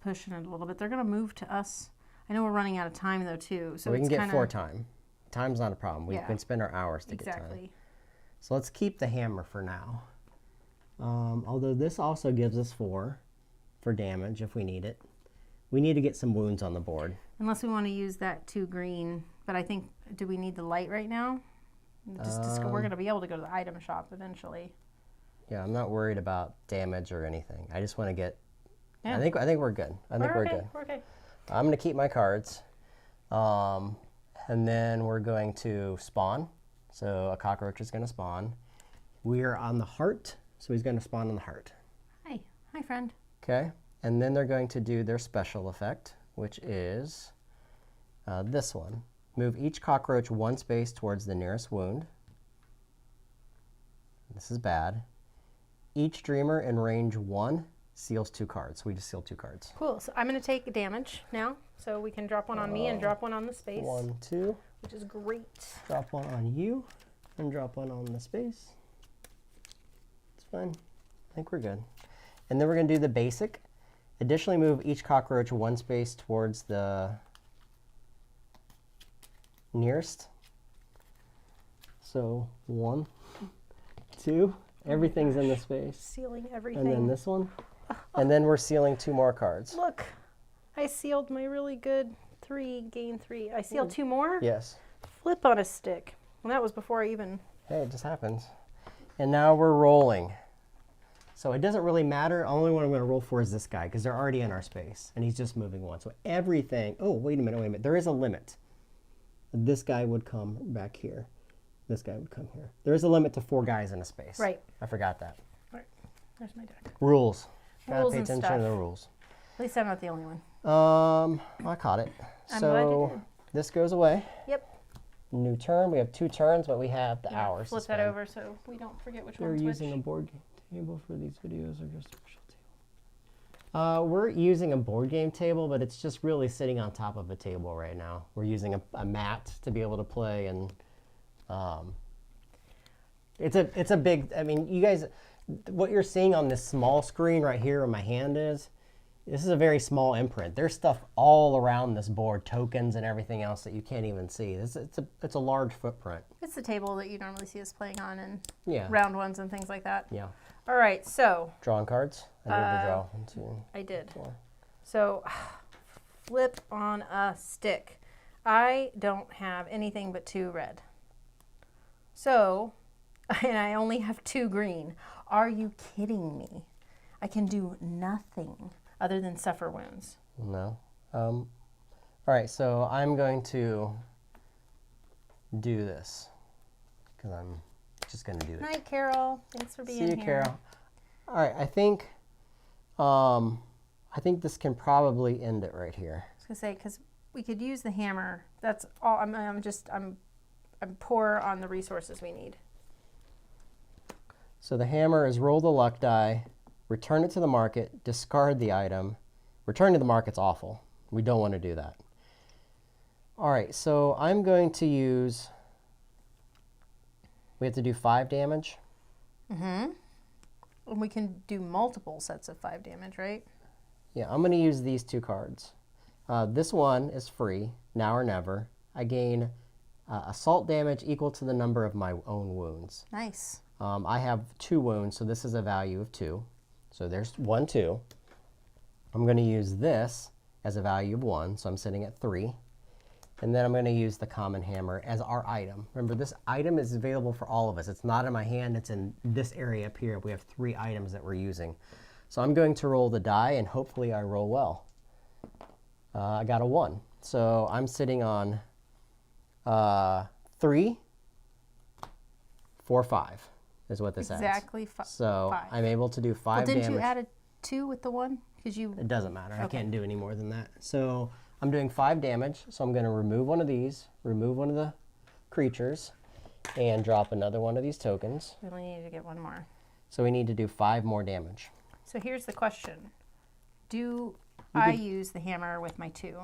pushing it a little bit. They're going to move to us. I know we're running out of time though too. So we can it's get kinda, 4 time. Time's not a problem. We Yeah. can spend our hours to get time. Exactly. So let's keep the hammer for now. Although this also gives us 4 for damage if we need it. We need to get some wounds on the board. Unless we want to use that 2 green. But I think, do we need the light right now? We're going to be able to go to the item shop eventually. Yeah, I'm not worried about damage or anything. I just want to get. Yeah. I think we're good. I think we're good. We're okay. I'm going to keep my cards, and then we're going to spawn. So a cockroach is going to spawn. We are on the heart, so he's going to spawn on the heart. Hi friend. Okay, and then they're going to do their special effect, which is this one. Move each cockroach 1 space towards the nearest wound. This is bad. Each dreamer in range 1 seals 2 cards. So we just seal 2 cards. Cool. So I'm going to take damage now. So we can drop one on me and drop one on the space. 1, 2. Which is great. Drop one on you and drop one on the space. It's fine. I think we're good. And then we're going to do the basic. Additionally, move each cockroach 1 space towards the nearest. So 1, 2. Everything's in the space. Sealing everything. And then this one. And then we're sealing 2 more cards. Look, I sealed my really good 3, gain 3. I sealed 2 more? Yes. Flip on a stick. Well, that was before I even... Hey, it just happens. And now we're rolling. So it doesn't really matter. Only one I'm going to roll for is this guy because they're already in our space and he's just moving one. So everything, oh, wait a minute. There is a limit. This guy would come back here. This guy would come here. There is a limit to 4 guys in a space. Right. I forgot that. Right. There's my deck. Rules. Gotta Rules pay and attention stuff. to the rules. At least I'm not the only one. I caught it. I'm glad you So did. this goes away. Yep. New turn. We have 2 turns, but we have the Yeah, hours. flip that over so we don't forget which They're one's using which. a board game table for these videos or just a virtual table? We're using a board game table, but it's just really sitting on top of a table right now. We're using a mat to be able to play, and it's a big. I mean, you guys, what you're seeing on this small screen right here where my hand is, this is a very small imprint. There's stuff all around this board, tokens and everything else that you can't even see. It's a large footprint. It's the table that you normally see us playing on and Yeah. round ones and things like that. Yeah. All right, so Drawing cards. I need to draw 1, 2, I did. 4. So flip on a stick. I don't have anything but 2 red. So, and I only have 2 green. Are you kidding me? I can do nothing other than suffer wounds. No. All right, so I'm going to do this because I'm just going to do this. Night, Carol. Thanks for being See you, here. Carol. All right, I think this can probably end it right here. I was gonna say because we could use the hammer. That's all. I'm poor on the resources we need. So the hammer is roll the luck die, return it to the market, discard the item. Return to the market's awful. We don't want to do that. All right, so I'm going to use, we have to do 5 damage. And we can do multiple sets of 5 damage, right? Yeah, I'm going to use these 2 cards. This one is free, now or never. I gain assault damage equal to the number of my own wounds. Nice. I have 2 wounds, so this is a value of 2. So there's 1, 2. I'm going to use this as a value of 1, so I'm sitting at 3. And then I'm going to use the common hammer as our item. Remember, this item is available for all of us. It's not in my hand, it's in this area up here. We have 3 items that we're using. So I'm going to roll the die, and hopefully I roll well. I got a 1. So I'm sitting on 3, 4, 5 is what this adds. Exactly So 5. I'm able to do 5 Well, didn't damage. you add a 2 with the 1? Because you. It doesn't matter. I Okay. can't do any more than that. So I'm doing 5 damage. So I'm going to remove one of these, remove one of the creatures, and drop another one of these tokens. We only need to get 1 more. So we need to do 5 more damage. So here's the question: do I use the hammer with my 2?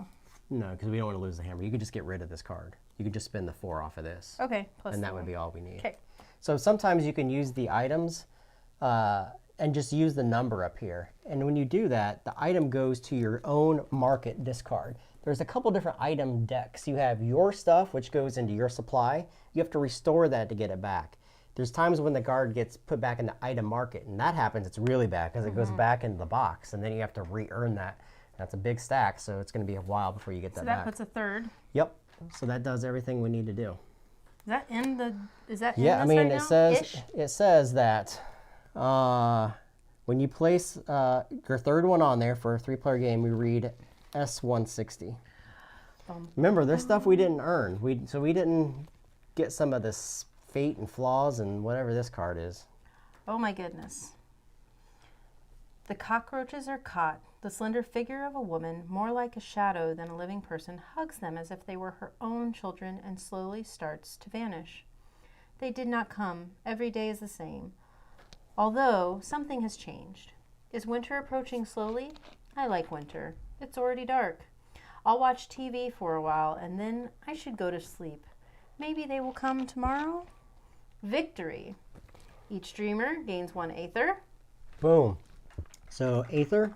No, because we don't want to lose the hammer. You could just get rid of this card. You could just spend the 4 off of this. Okay, plus And the that would one. be all we need. Okay. So sometimes you can use the items and just use the number up here. And when you do that, the item goes to your own market discard. There's a couple different item decks. You have your stuff, which goes into your supply. You have to restore that to get it back. There's times when the card gets put back in the item market, and that happens, it's really bad because it goes back into the box, and then you have to re-earn that. That's a big stack, so it's going to be a while before you get that So that back. puts a 3rd. Yep. So that does everything we need to do. Is that in the? Is that in Yeah, I this mean, right it now? says Ish? it says that when you place your 3rd one on there for a 3-player game, we read S160. Remember, there's stuff we didn't earn. So we didn't get some of this fate and flaws and whatever this card is. Oh my goodness. The cockroaches are caught. The slender figure of a woman, more like a shadow than a living person, hugs them as if they were her own children and slowly starts to vanish. They did not come. Every day is the same. Although something has changed. Is winter approaching slowly? I like winter. It's already dark. I'll watch TV for a while and then I should go to sleep. Maybe they will come tomorrow? Victory. Each dreamer gains 1 Aether. Boom. So Aether,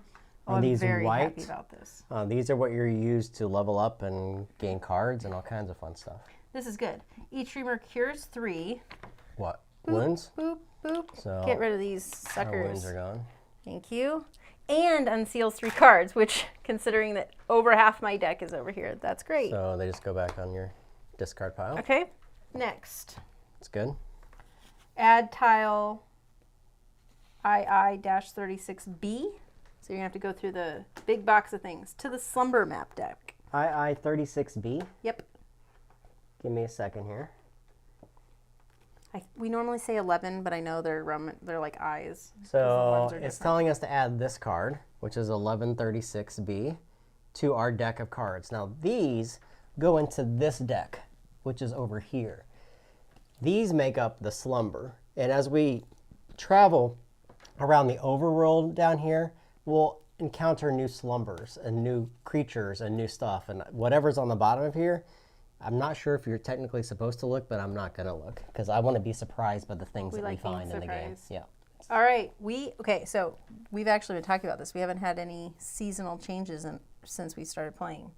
Oh, are I'm these very white? happy about this. These are what you're used to level up and gain cards and all kinds of fun stuff. This is good. Each dreamer cures 3. What? Boop, Wounds? Boop, boop. So Get rid of these our wounds suckers. are gone. Thank you. And unseals 3 cards, which, considering that over half my deck is over here, that's great. So they just go back on your discard pile. Okay, next. It's good. Add tile II-36B. So you're gonna have to go through the big box of things to the slumber map deck. II-36B. Yep. Give me a second here. We normally say 11, but I know they're like I's. 'cause the So ones are it's different. telling us to add this card, which is 1136B, to our deck of cards. Now these go into this deck, which is over here. These make up the slumber. And as we travel around the overworld down here, we'll encounter new slumbers and new creatures and new stuff. And whatever's on the bottom of here, I'm not sure if you're technically supposed to look, but I'm not going to look because I want to be surprised by the things that we like being find in the game. surprised. Yeah. All right, so we've actually been talking about this. We haven't had any seasonal changes since we started playing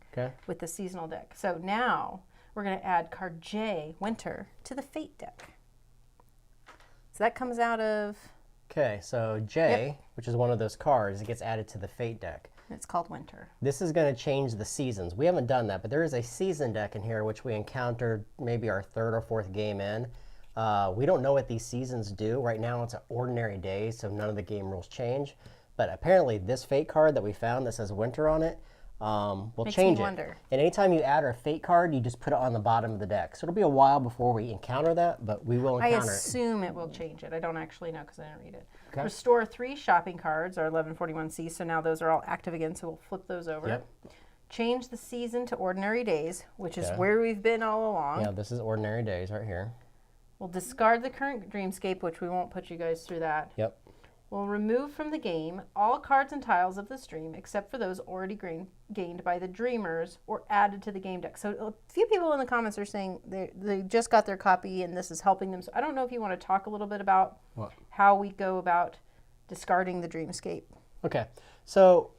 with the seasonal deck. So now we're going to add card J, Winter, to the Fate deck. So that comes out of... Okay, so J, which is one of those cards, it gets added to the Fate deck. It's called Winter. This is going to change the seasons. We haven't done that, but there is a season deck in here which we encountered maybe our third or fourth game in. We don't know what these seasons do. Right now it's an ordinary day, so none of the game rules change. But apparently this Fate card that we found that says Winter on it will change it. And anytime you add a Fate card, you just put it on the bottom of the deck. So it'll be a while before we encounter that, but we will encounter it. I assume it will change it. I don't actually know because I didn't read it. Okay. Restore 3 shopping cards, our 1141C, so now those are all active again, so we'll flip those over. Yep. Change the season to ordinary days, which is where we've been all along. Yeah, this is ordinary days right here. We'll discard the current dreamscape, which we won't put you guys through that. Yep. We'll remove from the game all cards and tiles of the stream except for those already gained by the dreamers or added to the game deck. So a few people in the comments are saying they just got their copy and this is helping them. So I don't know if you want to talk a little bit about how we go about discarding the dreamscape. Okay. So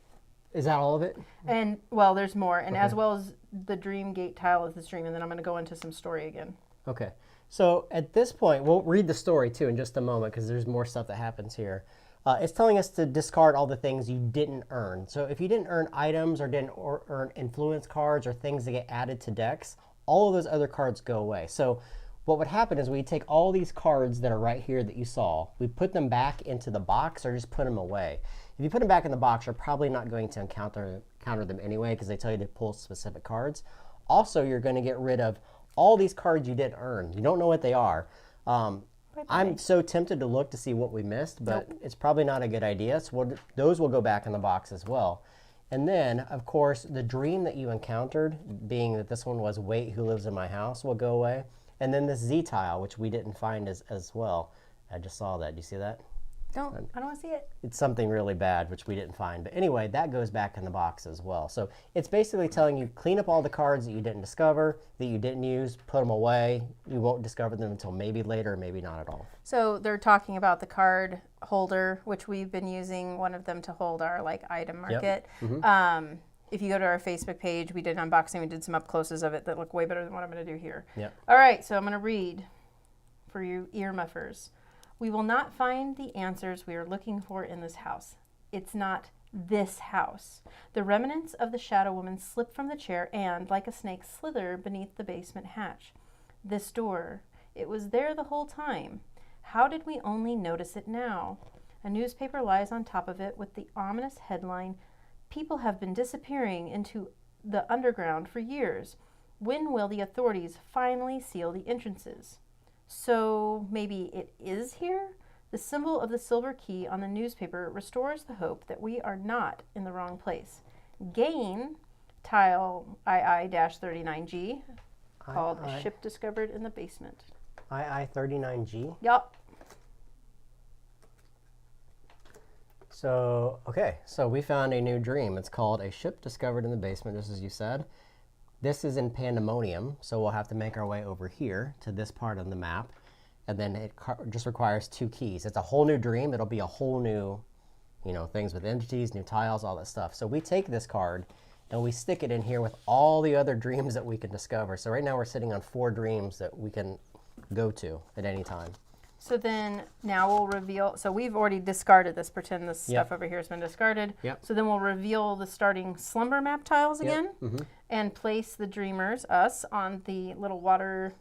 is that all of it? And well, there's more, and as well as the dream gate tile of the stream, and then I'm going to go into some story again. Okay. So at this point, we'll read the story too in just a moment because there's more stuff that happens here. It's telling us to discard all the things you didn't earn. So if you didn't earn items or didn't earn influence cards or things that get added to decks, all of those other cards go away. So what would happen is we take all these cards that are right here that you saw, we put them back into the box or just put them away. If you put them back in the box, you're probably not going to encounter them anyway because they tell you to pull specific cards. Also, you're going to get rid of all these cards you didn't earn. You don't know what they are. I'm so tempted to look to see what we missed, but it's probably not a good idea. So those will go back in the box as well. And then, of course, the dream that you encountered, being that this one was Wait, Who Lives in My House, will go away. And then this Z tile, which we didn't find as well. I just saw that. Do you see that? I don't want to see it. It's something really bad, which we didn't find. But anyway, that goes back in the box as well. So it's basically telling you clean up all the cards that you didn't discover, that you didn't use, put them away. You won't discover them until maybe later, maybe not at all. So they're talking about the card holder, which we've been using one of them to hold our item market. Yep. If you go to our Facebook page, we did an unboxing. We did some up closes of it that look way better than what I'm going to do here. Yep. All right, so I'm going to read for you ear muffers. We will not find the answers we are looking for in this house. It's not this house. The remnants of the Shadow Woman slip from the chair and, like a snake, slither beneath the basement hatch. This door, it was there the whole time. How did we only notice it now? A newspaper lies on top of it with the ominous headline, "People have been disappearing into the underground for years. When will the authorities finally seal the entrances?" So maybe it is here? The symbol of the silver key on the newspaper restores the hope that we are not in the wrong place. Gain, tile II-39G, called A Ship Discovered in the Basement. II-39G? Yup. So, okay, so we found a new dream. It's called A Ship Discovered in the Basement, just as you said. This is in Pandemonium, so we'll have to make our way over here to this part of the map. And then it just requires 2 keys. It's a whole new dream. It'll be a whole new, things with entities, new tiles, all that stuff. So we take this card and we stick it in here with all the other dreams that we can discover. So right now we're sitting on 4 dreams that we can go to at any time. So then now we'll reveal, so we've already discarded this, pretend this stuff over here has been discarded. Yep. So then we'll reveal the starting slumber map tiles again and place the dreamers, us, on the little water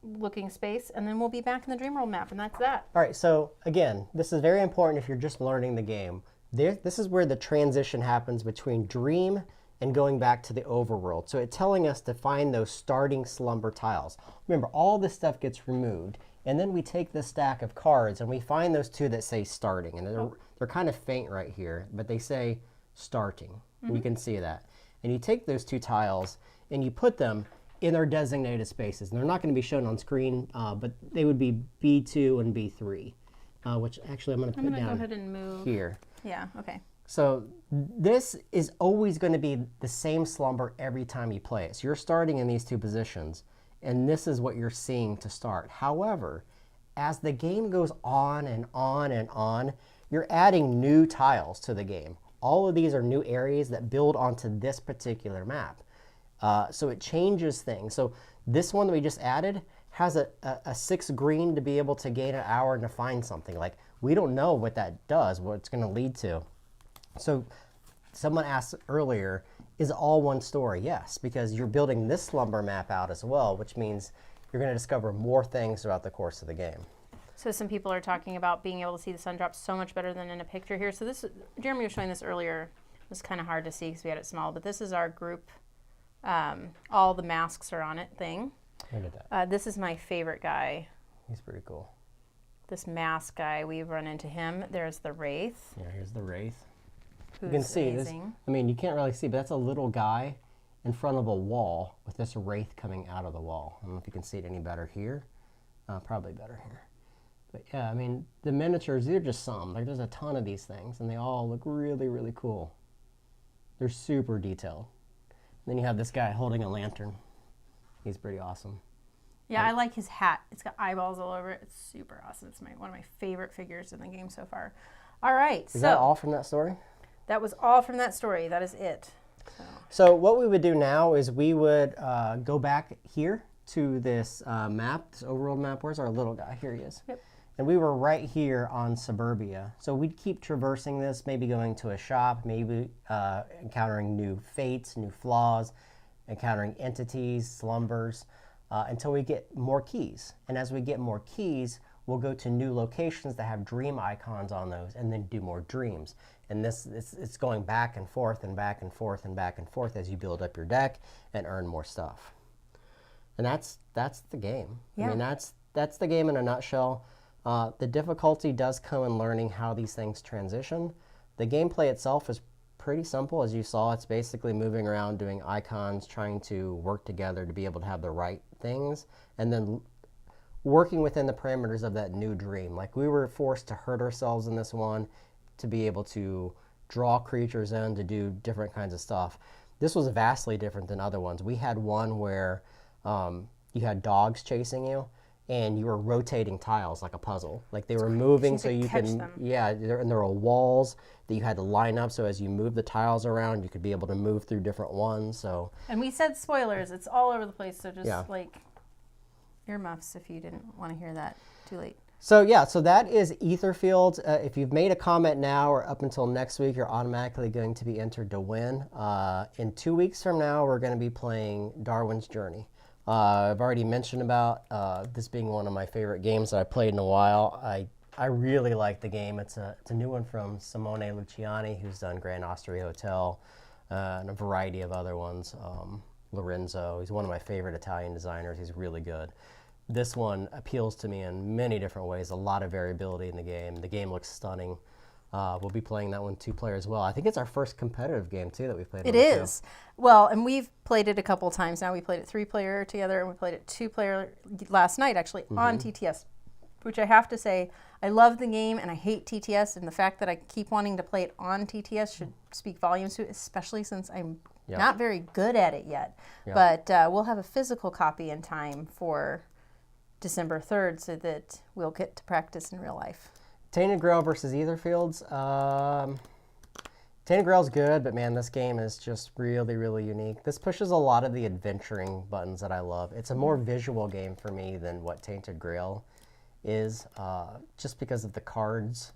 looking space, and then we'll be back in the dream world map, and that's that. All right, so again, this is very important if you're just learning the game. This is where the transition happens between dream and going back to the overworld. So it's telling us to find those starting slumber tiles. Remember, all this stuff gets removed, and then we take this stack of cards and we find those two that say starting, and they're kind of faint right here, but they say starting. You can see that. And you take those two tiles and you put them in their designated spaces. And they're not going to be shown on screen, but they would be B2 and B3, which actually I'm going to put down go ahead and move here. Yeah, okay. So this is always going to be the same slumber every time you play it. So you're starting in these two positions, and this is what you're seeing to start. However, as the game goes on and on and on, you're adding new tiles to the game. All of these are new areas that build onto this particular map. So it changes things. So this one that we just added has a 6 green to be able to gain an hour and to find something. Like, we don't know what that does, what it's going to lead to. So someone asked earlier, is it all one story? Yes, because you're building this slumber map out as well, which means you're going to discover more things throughout the course of the game. So some people are talking about being able to see the sun drop so much better than in a picture here. So this, Jeremy was showing this earlier. It was kind of hard to see because we had it small, but this is our group. All the masks are on it thing. Look at that. This is my favorite guy. He's pretty cool. This mask guy, we've run into him. There's the Wraith. Yeah, here's the Wraith. Who's You can see amazing. this. I mean, you can't really see, but that's a little guy in front of a wall with this Wraith coming out of the wall. I don't know if you can see it any better here. Probably better here. But yeah, I mean, the miniatures, they're just some. Like, there's a ton of these things, and they all look really, really cool. They're super detailed. Then you have this guy holding a lantern. He's pretty awesome. Yeah, I like his hat. It's got eyeballs all over it. It's super awesome. It's one of my favorite figures in the game so far. All right. Is that all from that story? That was all from that story. That is it. So what we would do now is we would go back here to this map, this overworld map. Where's our little guy? Here he is. Yep. And we were right here on Suburbia. So we'd keep traversing this, maybe going to a shop, maybe encountering new fates, new flaws, encountering entities, slumbers, until we get more keys. And as we get more keys, we'll go to new locations that have dream icons on those and then do more dreams. And it's going back and forth and back and forth and back and forth as you build up your deck and earn more stuff. And that's the game. Yeah. I mean, that's the game in a nutshell. The difficulty does come in learning how these things transition. The gameplay itself is pretty simple. As you saw, it's basically moving around, doing icons, trying to work together to be able to have the right things, and then working within the parameters of that new dream. Like, we were forced to hurt ourselves in this one to be able to draw creatures in, to do different kinds of stuff. This was vastly different than other ones. We had one where you had dogs chasing you, and you were rotating tiles like a puzzle. Like, they were moving so you catch can, them. yeah, and there were walls that you had to line up, so as you move the tiles around, you could be able to move through different ones. So, And we said spoilers. It's all over the place. So just Yeah. like earmuffs if you didn't want to hear that too late. so yeah, so that is Etherfields. If you've made a comment now or up until next week, you're automatically going to be entered to win. In 2 weeks from now, we're going to be playing Darwin's Journey. I've already mentioned about this being one of my favorite games that I played in a while. I really like the game. It's a new one from Simone Luciani, who's done Grand Austria Hotel and a variety of other ones. Lorenzo, he's one of my favorite Italian designers. He's really good. This one appeals to me in many different ways. A lot of variability in the game. The game looks stunning. We'll be playing that one 2-player as well. I think it's our first competitive game too that we've played. It is. Well, and we've played it a couple times now. We played it 3-player together, and we played it 2-player last night, actually, on TTS, which I have to say, I love the game, and I hate TTS, and the fact that I keep wanting to play it on TTS should speak volumes to it, especially since I'm not very good at it yet. But we'll have a physical copy in time for December 3rd so that we'll get to practice in real life. Tainted Grail versus Etherfields. Tainted Grail's good, but man, this game is just really, really unique. This pushes a lot of the adventuring buttons that I love. It's a more visual game for me than what Tainted Grail is, just because of the cards.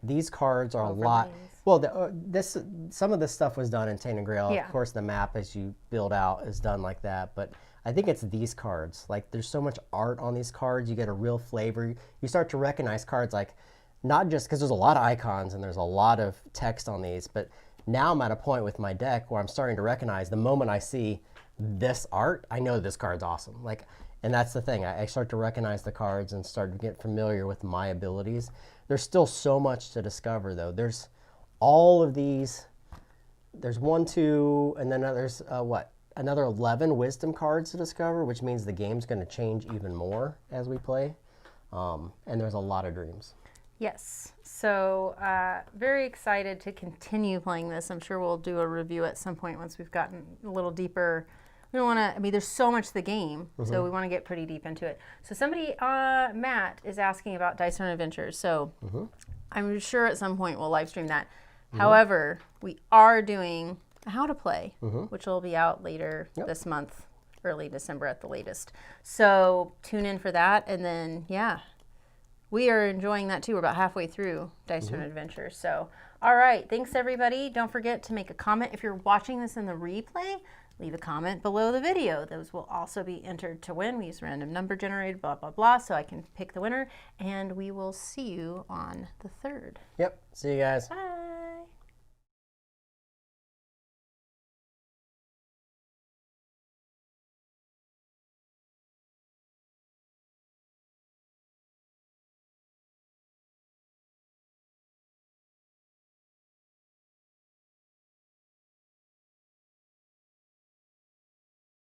These cards are a lot. Well, some of this stuff was done in Tainted Grail. Yeah. Of course, the map as you build out is done like that. But I think it's these cards. Like there's so much art on these cards, you get a real flavor. You start to recognize cards like not just because there's a lot of icons and there's a lot of text on these, but now I'm at a point with my deck where I'm starting to recognize the moment I see this art, I know this card's awesome. Like, and that's the thing. I start to recognize the cards and start to get familiar with my abilities. There's still so much to discover though. There's all of these. There's 1, 2, and then there's another 11 wisdom cards to discover, which means the game's going to change even more as we play. And there's a lot of dreams. Yes. So very excited to continue playing this. I'm sure we'll do a review at some point once we've gotten a little deeper. We don't want to, I mean, there's so much to the game, so we want to get pretty deep into it. So somebody, Matt, is asking about Dice Run Adventures. So I'm sure at some point we'll live stream that. However, we are doing a how to play, which will be out later this month, early December at the latest. So tune in for that. And then, yeah, we are enjoying that too. We're about halfway through Dice Run Adventures. So, all right. Thanks, everybody. Don't forget to make a comment. If you're watching this in the replay, leave a comment below the video. Those will also be entered to win. We use random number generated, blah, blah, blah, so I can pick the winner. And we will see you on the 3rd. Yep. See you guys. Bye.